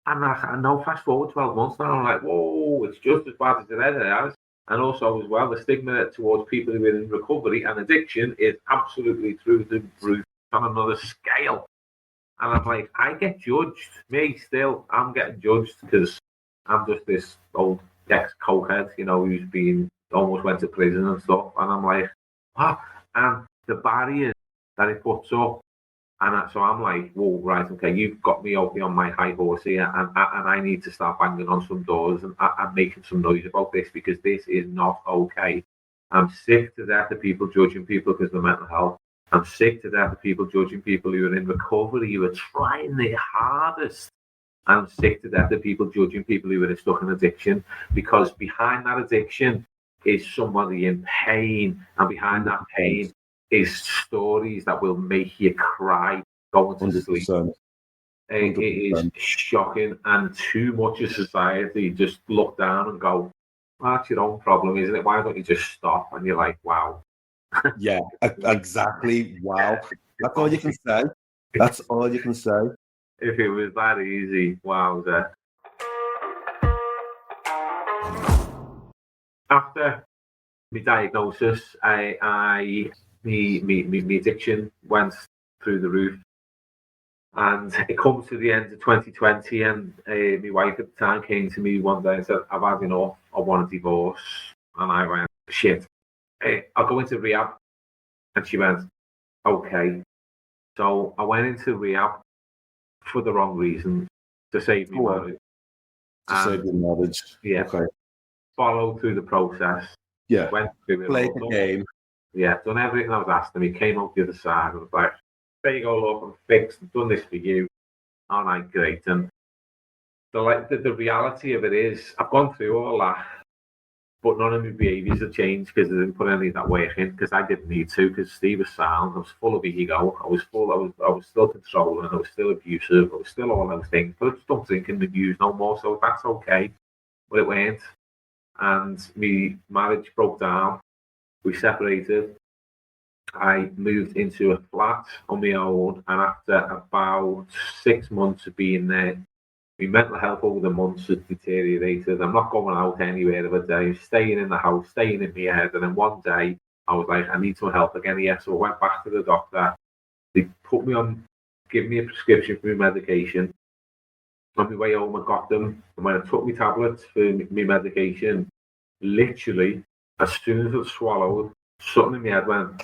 Speaker 2: And I know, fast forward 12 months now, I'm like, whoa, it's just as bad as it ever has. And also, as well, the stigma towards people who are in recovery and addiction is absolutely through the roof on another scale. And I'm like, I get judged. I'm getting judged because I'm just this old ex-cokehead, who's almost went to prison and stuff. And I'm like, wow. And the barriers that it puts up. And so I'm like, whoa, right, okay, you've got me out on my high horse here, and I need to start banging on some doors and making some noise about this, because this is not okay. I'm sick to death of people judging people because of their mental health. I'm sick to death of people judging people who are in recovery, who are trying their hardest. And I'm sick to death of people judging people who are stuck in addiction, because behind that addiction is somebody in pain, and behind that pain is stories that will make you cry going to 100%. Sleep. It is shocking, and too much of society just look down and go, well, that's your own problem, isn't it? Why don't you just stop? And you're like, wow.
Speaker 1: Yeah, exactly. Wow. That's all you can say. That's all you can say.
Speaker 2: If it was that easy, wowza. After my diagnosis, my addiction went through the roof, and it comes to the end of 2020, and my wife at the time came to me one day and said, I've had enough, I want a divorce. And I went, shit, I'll go into rehab. And she went, okay. So I went into rehab for the wrong reason, to save me marriage.
Speaker 1: Save your marriage.
Speaker 2: Yeah.
Speaker 1: Okay.
Speaker 2: Followed through the process.
Speaker 1: Yeah.
Speaker 2: Went through it.
Speaker 1: Played the game.
Speaker 2: Yeah, done everything I was asked of me, came out the other side, and was like, there you go, look, I'm fixed, I've done this for you. All right, great. And the reality of it is, I've gone through all that, but none of my behaviours have changed because I didn't put any of that work in, because I didn't need to, because Steve was sound, I was full of ego, I was still controlling, I was still abusive, I was still all those things, but I just don't drink and abuse no more, so that's okay. But it weren't. And my marriage broke down. We separated. I moved into a flat on my own, and after about 6 months of being there, my mental health over the months has deteriorated. I'm not going out anywhere of a day, staying in the house, staying in my head. And then one day, I was like, I need some help again here. So I went back to the doctor. They put me on, give me a prescription for my medication. On my way home, I got them. And when I took my tablets for my medication, literally, as soon as I swallowed, something in my head went,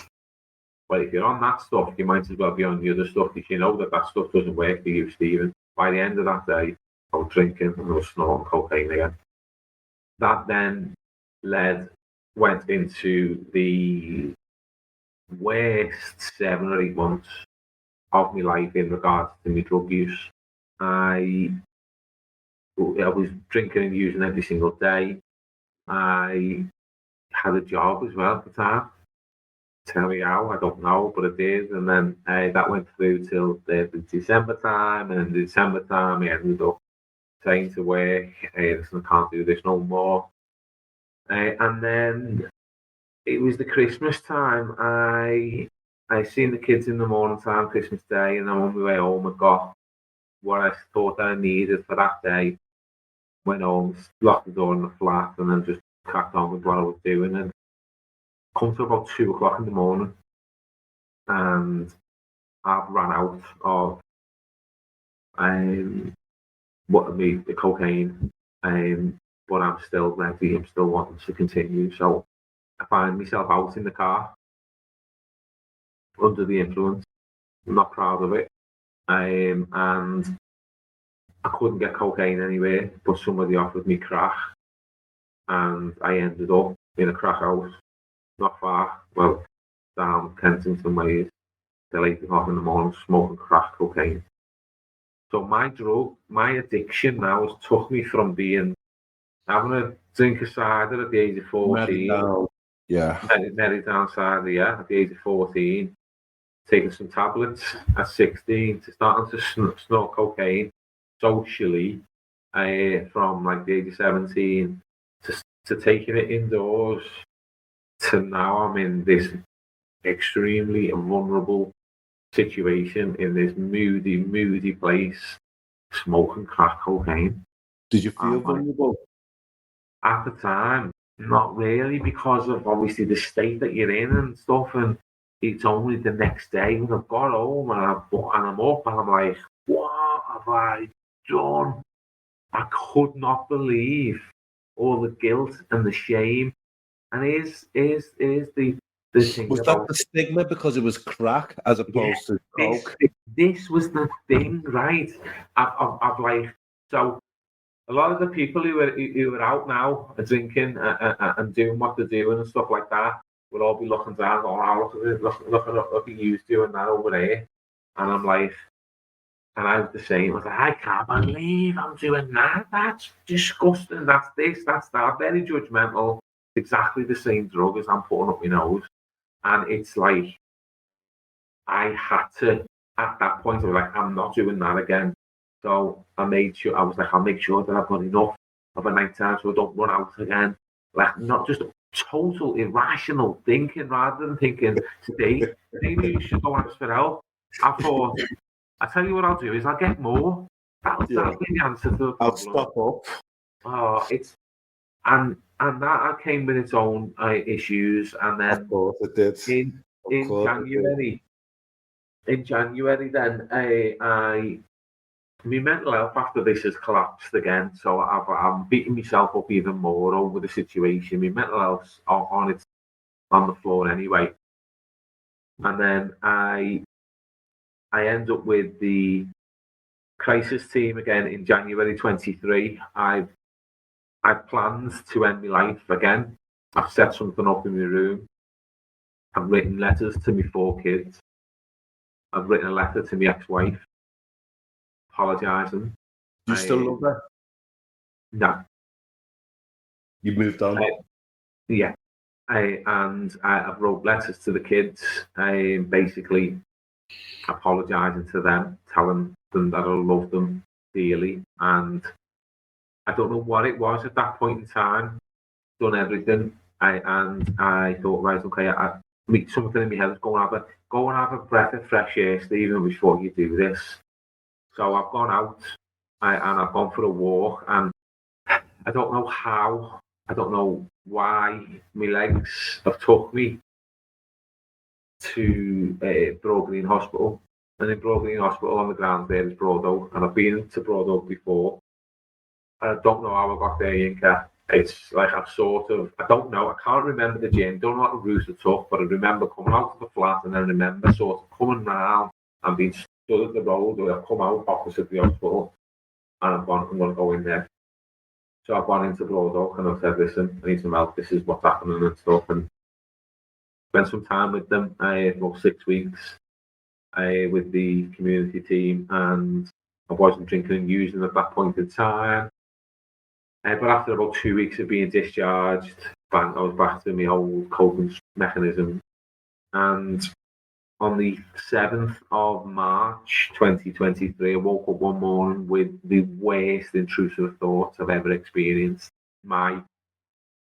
Speaker 2: Well, if you're on that stuff, you might as well be on the other stuff, because you know that stuff doesn't work for you, Stephen. By the end of that day, I was drinking and I was snorting cocaine again. That then went into the worst 7 or 8 months of my life in regards to my drug use. I was drinking and using every single day. I had a job as well at the time. Tell me how, I don't know, but it did. And then that went through till the December time. And in December time, I ended up saying to work, listen, I can't do this no more. And then it was the Christmas time. I seen the kids in the morning time, Christmas Day, and I'm on my way home. I got what I thought I needed for that day. Went home, locked the door in the flat, and then just cracked on with what I was doing. And come to about 2 o'clock in the morning, and I've run out of the cocaine, but I'm still ready. I'm still wanting to continue. So I find myself out in the car under the influence. I'm not proud of it, and I couldn't get cocaine anywhere, but somebody offered me crack, and I ended up in a crack house, not far, well, down Kensington Way, till 8 o'clock in the morning, smoking crack cocaine. So my addiction now has took me from having a drink of cider at the age of 14, merry down cider, yeah, at the age of 14, taking some tablets at 16, to starting to snort cocaine socially, from like the age of 17, to taking it indoors, to now I'm in this extremely vulnerable situation, in this moody place, smoking crack cocaine.
Speaker 1: Did you feel vulnerable?
Speaker 2: At the time, not really, because of obviously the state that you're in and stuff. And it's only the next day when I've got home and I'm up and I'm like, what have I done? I could not believe all the guilt and the shame. And here's the thing.
Speaker 1: Was that the stigma because it was crack as opposed to coke?
Speaker 2: This was the thing, right? I've like, so a lot of the people who are out now are drinking and doing what they're doing and stuff like that will all be looking down, going, oh, look at you doing that over there. And I'm like, and I was the same. I was like, I can't believe I'm doing that. That's disgusting. That's this, that's that. Very judgmental. Exactly the same drug as I'm putting up my nose. And it's like, I had to, at that point, I was like, I'm not doing that again. So I made sure, I'll make sure that I've got enough of a night time so I don't run out again. Like, not just total irrational thinking, rather than thinking, maybe you should go ask for help. I thought, I tell you what I'll do is I'll get more. That'll be the answer to the problem.
Speaker 1: I'll stop up.
Speaker 2: Oh, and that came with its own issues. And then,
Speaker 1: of course it did.
Speaker 2: In January, then my mental health after this has collapsed again. So I'm beating myself up even more over the situation. My mental health's on the floor anyway. And then I end up with the crisis team again in January 23. I've planned to end my life again. I've set something up in my room. I've written letters to my 4 kids. I've written a letter to my ex-wife, apologising.
Speaker 1: Do you still love her?
Speaker 2: No.
Speaker 1: You moved on?
Speaker 2: Yeah. I've wrote letters to the kids, basically apologising to them, telling them that I love them dearly. And I don't know what it was at that point in time. Done everything. I thought, right, okay, something in my head was go and have a breath of fresh air, Stephen, before you do this. So I've gone out and I've gone for a walk, and I don't know how, I don't know why, my legs have took me to Broad Green Hospital. And in Broad Green Hospital on the ground there is Broad Oak, and I've been to Broad Oak before. I don't know how I got there, Yinka. it's like I don't know, I can't remember the journey, don't know what the route it took, but I remember coming out of the flat and I remember sort of coming round and being stood at the road, or I've come out opposite the hospital and I'm going to go in there. So I've gone into Broad Oak and I've said, listen, I need some help, this is what's happening and stuff, and spent some time with them, about 6 weeks with the community team, and I wasn't drinking and using at that point in time. But after about 2 weeks of being discharged, I was back to my old coping mechanism. And on the 7th of March 2023, I woke up one morning with the worst intrusive thoughts I've ever experienced. My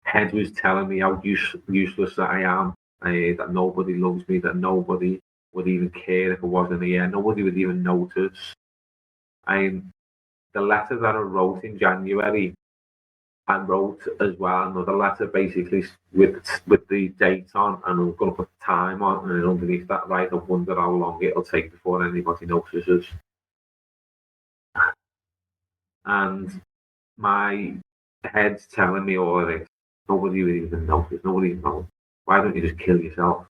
Speaker 2: head was telling me how useless that I am, that nobody loves me, that nobody would even care if I wasn't here, nobody would even notice. The letter that I wrote in January, I wrote as well another letter basically with the date on, and I'm going to put the time on, and underneath that, right, I wonder how long it'll take before anybody notices. And my head's telling me all of this. Nobody would even notice, nobody even knows. Why don't you just kill yourself?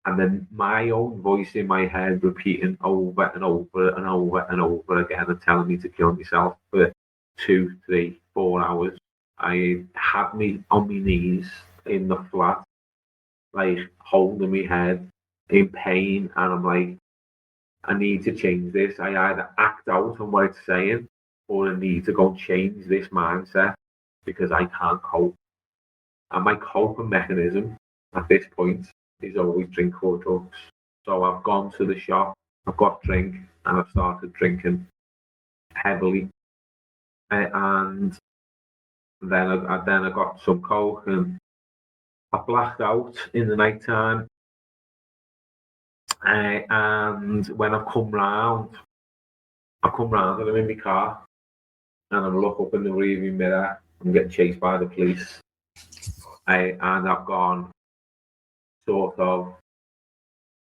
Speaker 2: And then my own voice in my head repeating over and over and over and over again and telling me to kill myself for 2, 3, 4 hours. I had me on my knees in the flat, like holding my head in pain, and I'm like, I need to change this. I either act out on what it's saying, or I need to go and change this mindset because I can't cope. And my coping mechanism at this point is always drink or drugs. So I've gone to the shop, I've got drink, and I've started drinking heavily. And then I got some coke, and I blacked out in the night time. And when I've come round and I'm in my car, and I look up in the rearview mirror, I'm getting chased by the police. And I've gone sort of,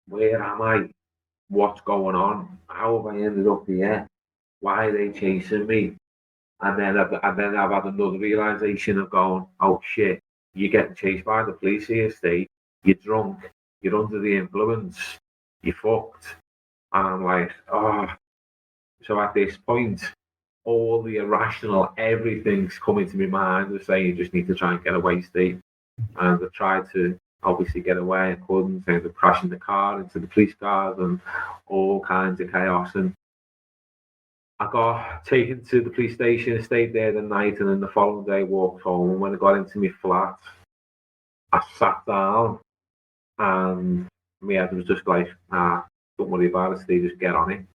Speaker 2: where am I? What's going on? How have I ended up here? Why are they chasing me? And then I've had another realization of going, oh shit, you're getting chased by the police here, Steve. You're drunk. You're under the influence. You're fucked. And I'm like, oh. So at this point, all the irrational, everything's coming to my mind of saying you just need to try and get away, Steve. And I tried to obviously get away. I couldn't. I ended up crashing the car into the police cars and all kinds of chaos. And I got taken to the police station, stayed there the night, and then the following day walked home. And when I got into my flat, I sat down, and my head was just like, don't worry about it, Steve, just get on it.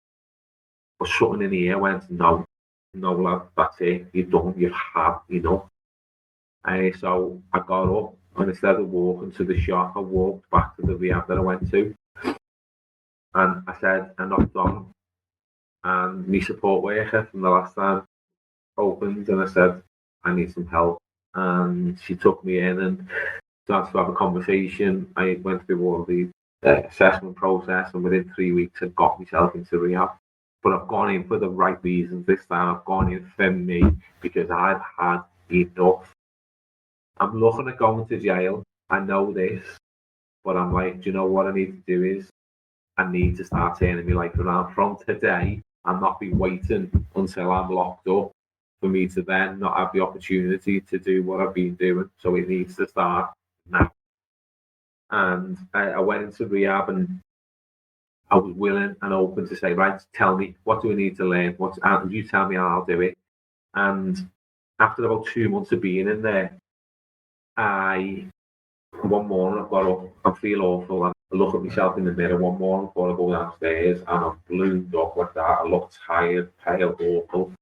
Speaker 2: But something in the air went, no, lad, that's it, you're done, you've had enough. So I got up, and instead of walking to the shop, I walked back to the rehab that I went to. And I knocked on, and my support worker from the last time opened, and I said, I need some help. And she took me in and started to have a conversation. I went through all the assessment process, and within 3 weeks, I got myself into rehab. But I've gone in for the right reasons this time. I've gone in for me because I've had enough. I'm looking at going to jail. I know this. But I'm like, do you know what I need to do is I need to start turning my life around from today and not be waiting until I'm locked up for me to then not have the opportunity to do what I've been doing. So it needs to start now. And I went into rehab, and I was willing and open to say, right, tell me, what do I need to learn? You tell me and I'll do it. And after about 2 months of being in there, one morning I got up, I feel awful, and I look at myself in the mirror one morning before I go downstairs, and I'm bloomed up like that. I look tired, pale, awful.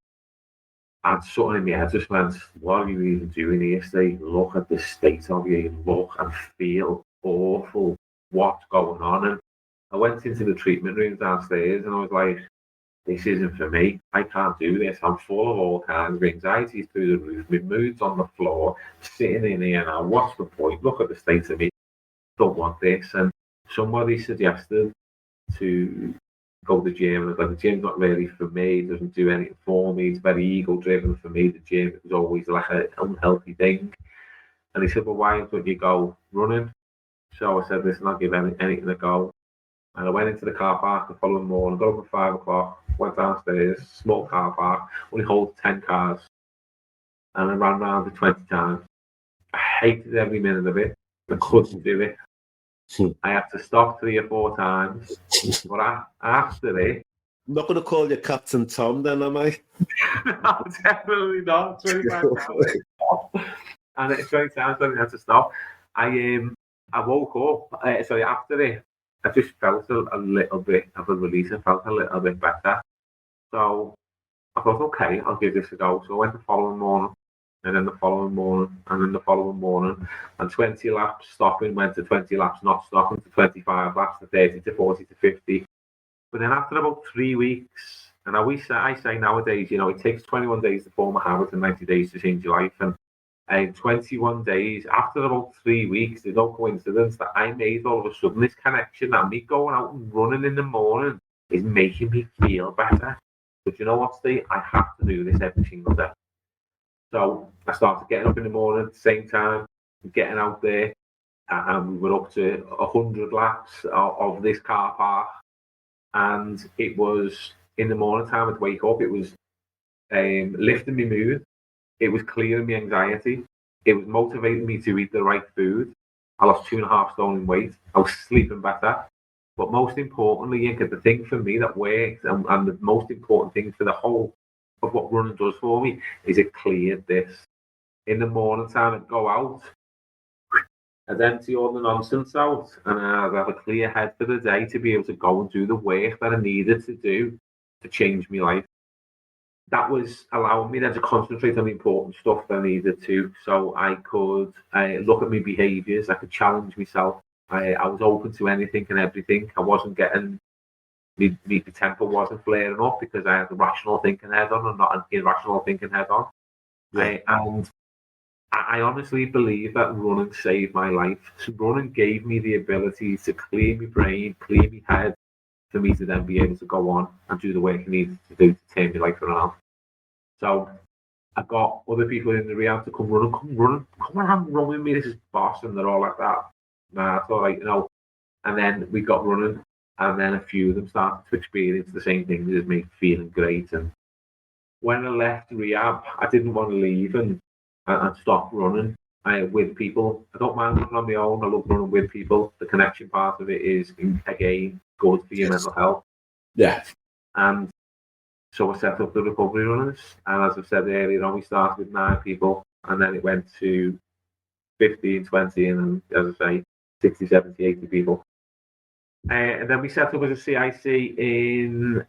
Speaker 2: And something in my head just went, what are you even doing here, Steve? Look at the state of you, look and feel awful. What's going on? And I went into the treatment room downstairs, and I was like, this isn't for me. I can't do this. I'm full of all kinds of anxiety through the roof. My mood's on the floor, sitting in here now. What's the point? Look at the state of me. Don't want this. And somebody suggested to go to the gym. And I was like, the gym's not really for me. It doesn't do anything for me. It's very ego-driven for me, the gym. It was always like an unhealthy thing. And he said, well, why don't you go running? So I said, listen, I'll give anything a go. And I went into the car park the following morning, got up at 5 o'clock, went downstairs, small car park, only holds 10 cars. And I ran around it 20 times. I hated every minute of it. I couldn't do it. I had to stop 3 or 4 times. But after it,
Speaker 1: I'm not going to call you Captain Tom then, am I?
Speaker 2: no, definitely not. 25 times. And it's 20 times I had to stop. I woke up. After it, I just felt a little bit of a release. I felt a little bit better. So I thought, okay, I'll give this a go. So I went the following morning, and then the following morning, and then the following morning. And 20 laps stopping went to 20 laps not stopping, to 25 laps, to 30, to 40, to 50. But then after about 3 weeks, and I say nowadays, it takes 21 days to form a habit and 90 days to change your life. And 21 days, after about 3 weeks, there's no coincidence that I made all of a sudden this connection that me going out and running in the morning is making me feel better. But you know what, Steve? I have to do this every single day. So I started getting up in the morning at the same time, getting out there, and we were up to 100 laps of this car park. And it was in the morning time, I'd wake up, it was lifting my mood. It was clearing my anxiety. It was motivating me to eat the right food. I lost 2.5 stone in weight. I was sleeping better. But most importantly, the thing for me that worked, and the most important thing for the whole of what running does for me, is it cleared this. In the morning time, I'd go out, I'd empty all the nonsense out, and I'd have a clear head for the day to be able to go and do the work that I needed to do to change my life. That was allowing me then to concentrate on the important stuff that I needed to, so I could look at my behaviours, I could challenge myself. I was open to anything and everything. I wasn't getting, my temper wasn't flaring up because I had a rational thinking head on and not an irrational thinking head on. Yeah. And I honestly believe that running saved my life. So running gave me the ability to clear my brain, clear my head, for me to then be able to go on and do the work I needed to do to turn my life around. So I got other people in the rehab to come on and run with me. This is boss, and they're all like that. Nah, it's all right, And then we got running, and then a few of them started to experience the same thing as me, feeling great. And when I left rehab, I didn't want to leave and stop running with people. I don't mind running on my own. I love running with people. The connection part of it is, again, good for your mental health.
Speaker 1: Yeah.
Speaker 2: And so I set up the recovery runners. And as I said earlier on, we started with 9 people, and then it went to 15, 20, and then, as I say, 60, 70, 80 people. And then we set up as a CIC in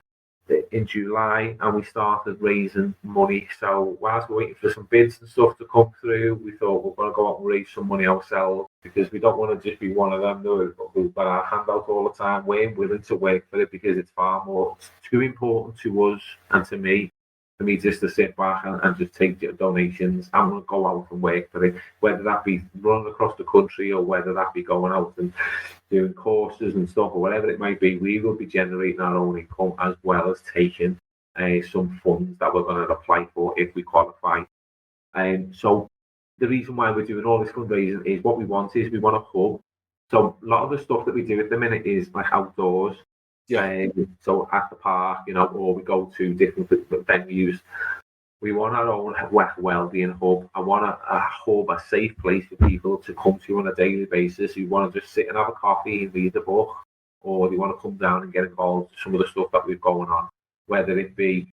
Speaker 2: July, and we started raising money. So whilst we're waiting for some bids and stuff to come through, we thought we're going to go out and raise some money ourselves, because we don't want to just be one of them who've got our hand out all the time. We're willing to work for it, because it's far more too important to us and to me, for me just to sit back and just take donations. I'm going to go out and work for it, whether that be running across the country or whether that be going out and doing courses and stuff, or whatever it might be. We will be generating our own income, as well as taking some funds that we're going to apply for if we qualify. So the reason why we're doing all this fundraising is, what we want a hub. So a lot of the stuff that we do at the minute is like outdoors. Yeah. So at the park, or we go to different venues. We want our own well-being hub. I want a hub, a safe place for people to come to on a daily basis who want to just sit and have a coffee and read a book, or they want to come down and get involved in some of the stuff that we've going on, whether it be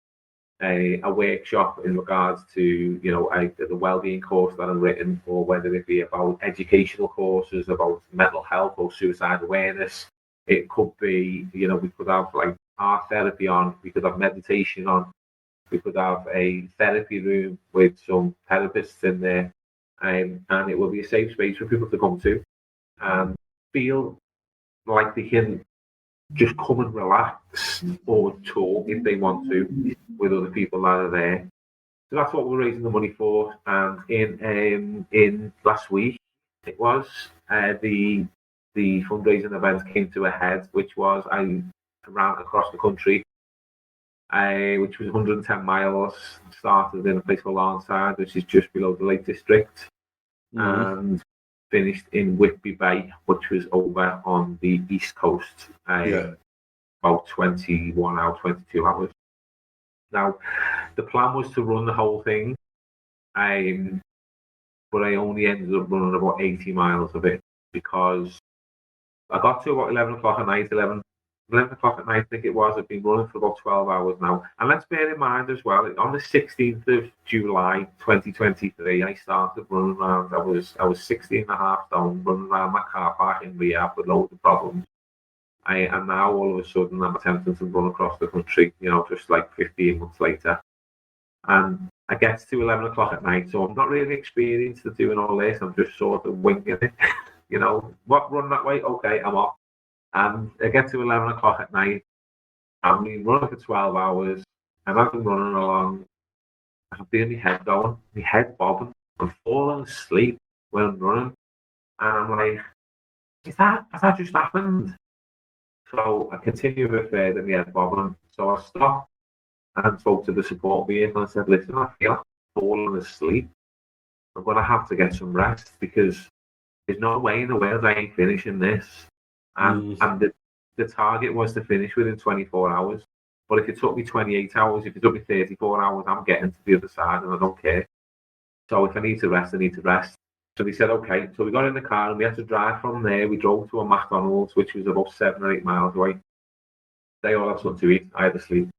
Speaker 2: a workshop in regards to the well-being course that I've written, or whether it be about educational courses about mental health or suicide awareness. It could be, we could have like art therapy on, we could have meditation on, we could have a therapy room with some therapists in there, and it will be a safe space for people to come to and feel like they can just come and relax or talk if they want to with other people that are there. So that's what we're raising the money for. And in last week, it was the fundraising event came to a head, which was I around across the country, which was 110 miles. Started in a place called Arnside, which is just below the Lake District, and finished in Whitby Bay, which was over on the east coast, about 21 hours, 22 hours. Now, the plan was to run the whole thing, but I only ended up running about 80 miles of it because I got to about 11 o'clock at night, 11 o'clock at night, I think it was. I've been running for about 12 hours now. And let's bear in mind as well, on the 16th of July 2023, I started running around. I was 16 and a half stone, running around my car park in rehab with loads of problems. And now all of a sudden I'm attempting to run across the country, just like 15 months later. And I get to 11 o'clock at night, so I'm not really experienced at doing all this. I'm just sort of winging it. What, run that way? Okay, I'm off. And I get to 11 o'clock at night. I've been running for 12 hours. And I've been running along. I'm feeling my head going, my head bobbing. I'm falling asleep when I'm running. And I'm like, has that just happened? So I continue a bit further in the head bobbing. So I stopped and spoke to the support vehicle and said, listen, I feel like I'm falling asleep. I'm going to have to get some rest because there's no way in the world I ain't finishing this. And the target was to finish within 24 hours. But if it took me 28 hours, if it took me 34 hours, I'm getting to the other side and I don't care. So if I need to rest, I need to rest. So they said, okay. So we got in the car and we had to drive from there. We drove to a McDonald's, which was about 7 or 8 miles away. They all had something to eat. I had to sleep.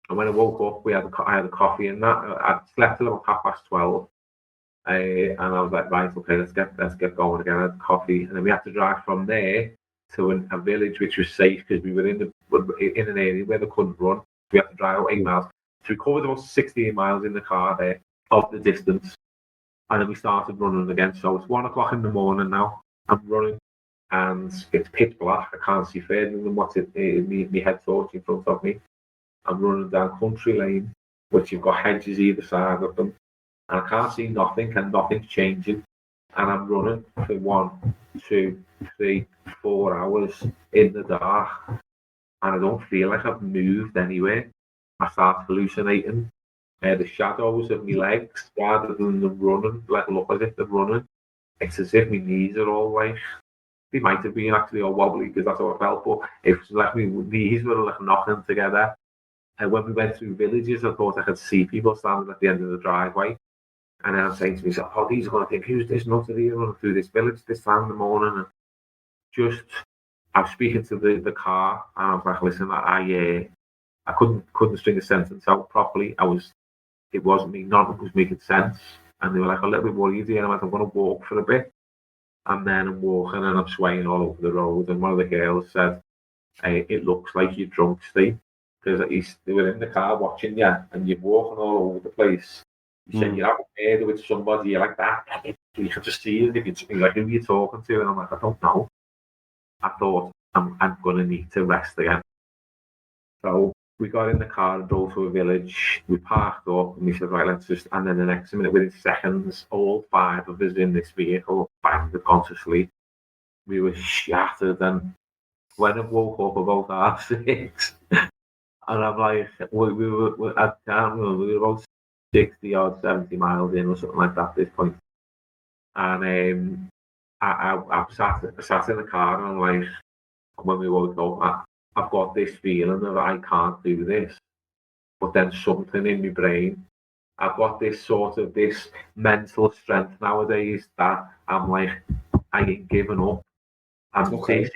Speaker 2: And when I woke up, I had a coffee and that. I slept till about 12:30. And I was like, right, okay, let's get going again. I had coffee. And then we had to drive from there to a village which was safe because we were in an area where they couldn't run. We had to drive out 8 miles. So we covered about 16 miles in the car there of the distance. And then we started running again. So it's 1 o'clock in the morning now. I'm running and it's pitch black. I can't see further than what's my head torch in front of me. I'm running down country lane, which you've got hedges either side of them. And I can't see nothing and nothing's changing. And I'm running for 1, 2, 3, 4 hours in the dark. And I don't feel like I've moved anywhere. I start hallucinating. The shadows of my legs, rather than them running, like look as if they're running. It's as if my knees are all like, they might have been actually all wobbly because that's how I felt, but it was like my knees were like knocking together. And when we went through villages, I thought I could see people standing at the end of the driveway. And then I'm saying to myself, oh, these are going to think, who's this nutter here running through this village this time in the morning? And I was speaking to the car, and I was like, listen, I couldn't string a sentence out properly. It wasn't me, nothing was making sense. And they were like a little bit worried here. And I went, I'm going to walk for a bit. And then I'm walking and I'm swaying all over the road. And one of the girls said, hey, it looks like you're drunk, Steve. Because they were in the car watching you and you're walking all over the place. You said you're having a murder with somebody, you're like that. You can just see it if you're like, who are you talking to? And I'm like, I don't know. I thought, I'm going to need to rest again. So we got in the car and drove to a village. We parked up and we said, right, let's just. And then the next minute, within seconds, all 5 of us in this vehicle, bang, had gone to sleep. We were shattered. And when I woke up about 6:30, and I'm like, we were about 60 or 70 miles in or something like that at this point. And I sat in the car and I'm like, when we woke up, I've got this feeling that I can't do this. But then something in my brain, I've got this mental strength nowadays that I'm like, I ain't giving up. And okay.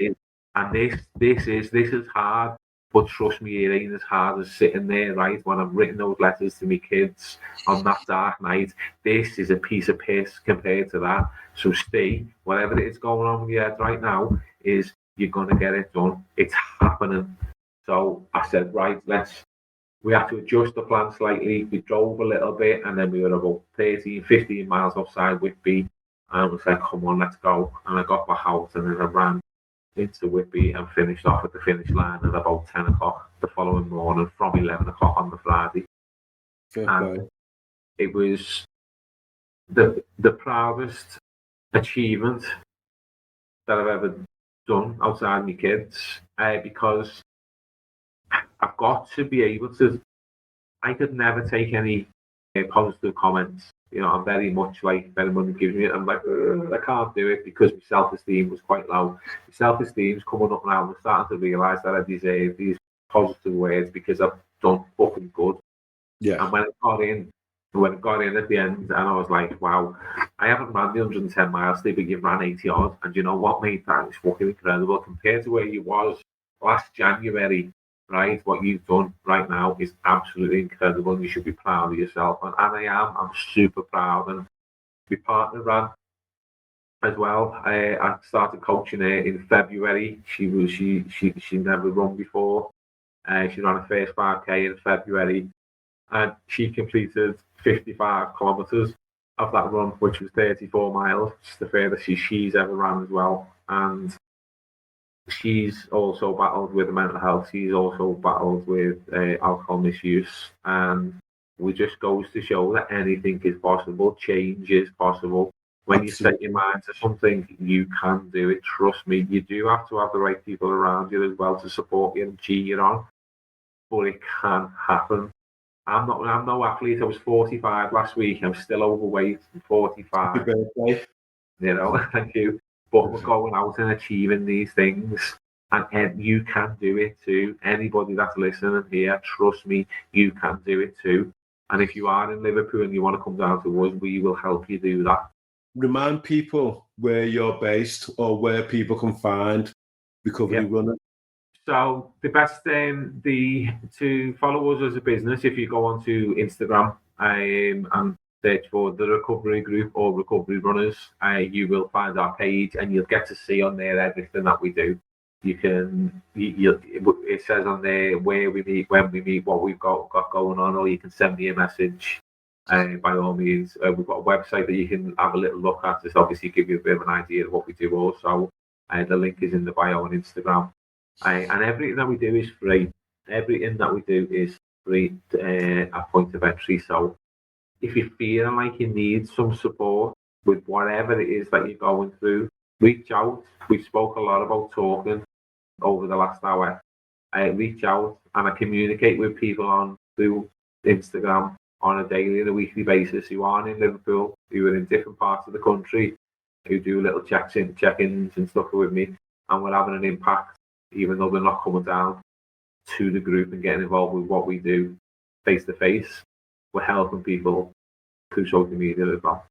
Speaker 2: This is hard. But trust me, it ain't as hard as sitting there, right? When I've written those letters to my kids on that dark night, this is a piece of piss compared to that. So stay, whatever it is going on with your head right now, is you're going to get it done. It's happening. So I said, right, we have to adjust the plan slightly. We drove a little bit and then we were about 15 miles offside Whitby. And we said, come on, let's go. And I got my house and then I ran into Whitby and finished off at the finish line at about 10 o'clock the following morning from 11 o'clock on the Friday. And it was the proudest achievement that I've ever done outside my kids because I've got to be able to. I could never take any positive comments. You know, I'm very much like, if anyone gives me it, I'm like, I can't do it, because my self-esteem was quite low. My self-esteem's coming up now. I'm starting to realise that I deserve these positive words because I've done fucking good.
Speaker 1: Yeah.
Speaker 2: And when it got in at the end, and I was like, wow, I haven't ran the 110 miles today, but you've ran 80 odd. And you know what, mate? That is fucking incredible compared to where you was last January. Right, what you've done right now is absolutely incredible, and you should be proud of yourself. And I am. I'm super proud. And my partner ran as well. I started coaching her in February. She never run before. She ran her first 5K in February, and she completed 55 kilometres of that run, which was 34 miles. It's the furthest she's ever ran as well. And she's also battled with mental health. She's also battled with alcohol misuse. And it just goes to show that anything is possible. Change is possible. When you set your mind to something, you can do it. Trust me. You do have to have the right people around you as well to support you and cheer you on. But it can happen. I'm no athlete. I was 45 last week. I'm still overweight. I'm 45.
Speaker 1: Happy birthday.
Speaker 2: You know, thank you. But we're going out and achieving these things, and you can do it too. Anybody that's listening here, trust me, you can do it too. And if you are in Liverpool and you want to come down to us, we will help you do that.
Speaker 1: Remind people where you're based or where people can find Recovery Runner.
Speaker 2: So the best thing to follow us as a business, if you go onto Instagram and search for the Recovery Group or Recovery Runners, you will find our page, and you'll get to see on there everything that we do. It says on there where we meet, when we meet, what we've got going on, or you can send me a message. By all means, we've got a website that you can have a little look at. Just obviously give you a bit of an idea of what we do. Also, the link is in the bio on Instagram. And everything that we do is free. Everything that we do is free at point of entry. So if you're feeling like you need some support with whatever it is that you're going through, reach out. We spoke a lot about talking over the last hour. Reach out, and I communicate with people through Instagram on a daily and a weekly basis who aren't in Liverpool, who are in different parts of the country, who do little check-ins and stuff with me, and we're having an impact, even though they're not coming down to the group and getting involved with what we do face to face. We're helping people through social media as well.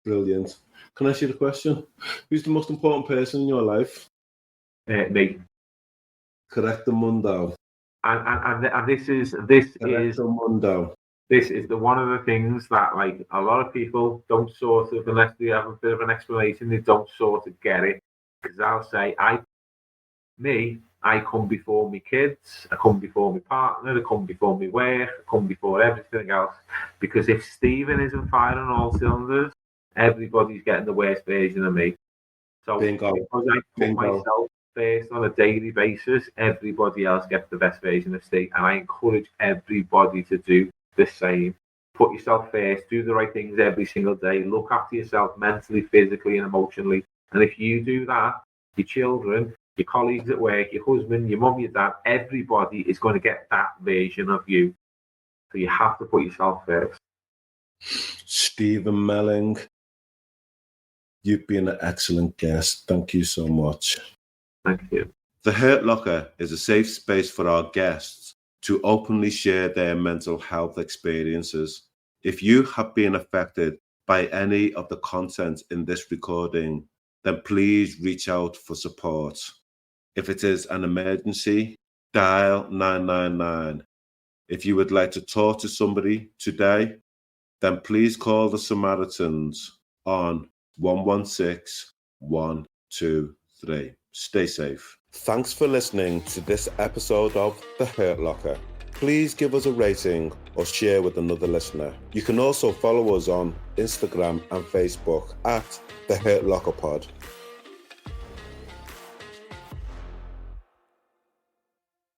Speaker 1: Brilliant. Can I ask you the question? Who's the most important person in your life?
Speaker 2: Me.
Speaker 1: Correcto mundo.
Speaker 2: And this is
Speaker 1: mundo.
Speaker 2: This is one of the things that, like, a lot of people don't sort of, unless they have a bit of an explanation, they don't sort of get it. Because I'll say, I come before my kids, I come before my partner, I come before my work, I come before everything else. Because if Stephen isn't firing all cylinders, everybody's getting the worst version of me. So
Speaker 1: Bingo.
Speaker 2: because I put myself first on a daily basis, everybody else gets the best version of Steve. And I encourage everybody to do the same. Put yourself first, do the right things every single day, look after yourself mentally, physically and emotionally. And if you do that, your children, your colleagues at work, your husband, your mum, your dad, everybody is going to get that version of you. So you have to put yourself first.
Speaker 1: Stephen Melling, you've been an excellent guest. Thank you so much.
Speaker 2: Thank you.
Speaker 1: The Hurt Locker is a safe space for our guests to openly share their mental health experiences. If you have been affected by any of the content in this recording, then please reach out for support. If it is an emergency, dial 999. If you would like to talk to somebody today, then please call the Samaritans on 116 123. Stay safe. Thanks for listening to this episode of The Hurt Locker. Please give us a rating or share with another listener. You can also follow us on Instagram and Facebook at The Hurt Locker Pod.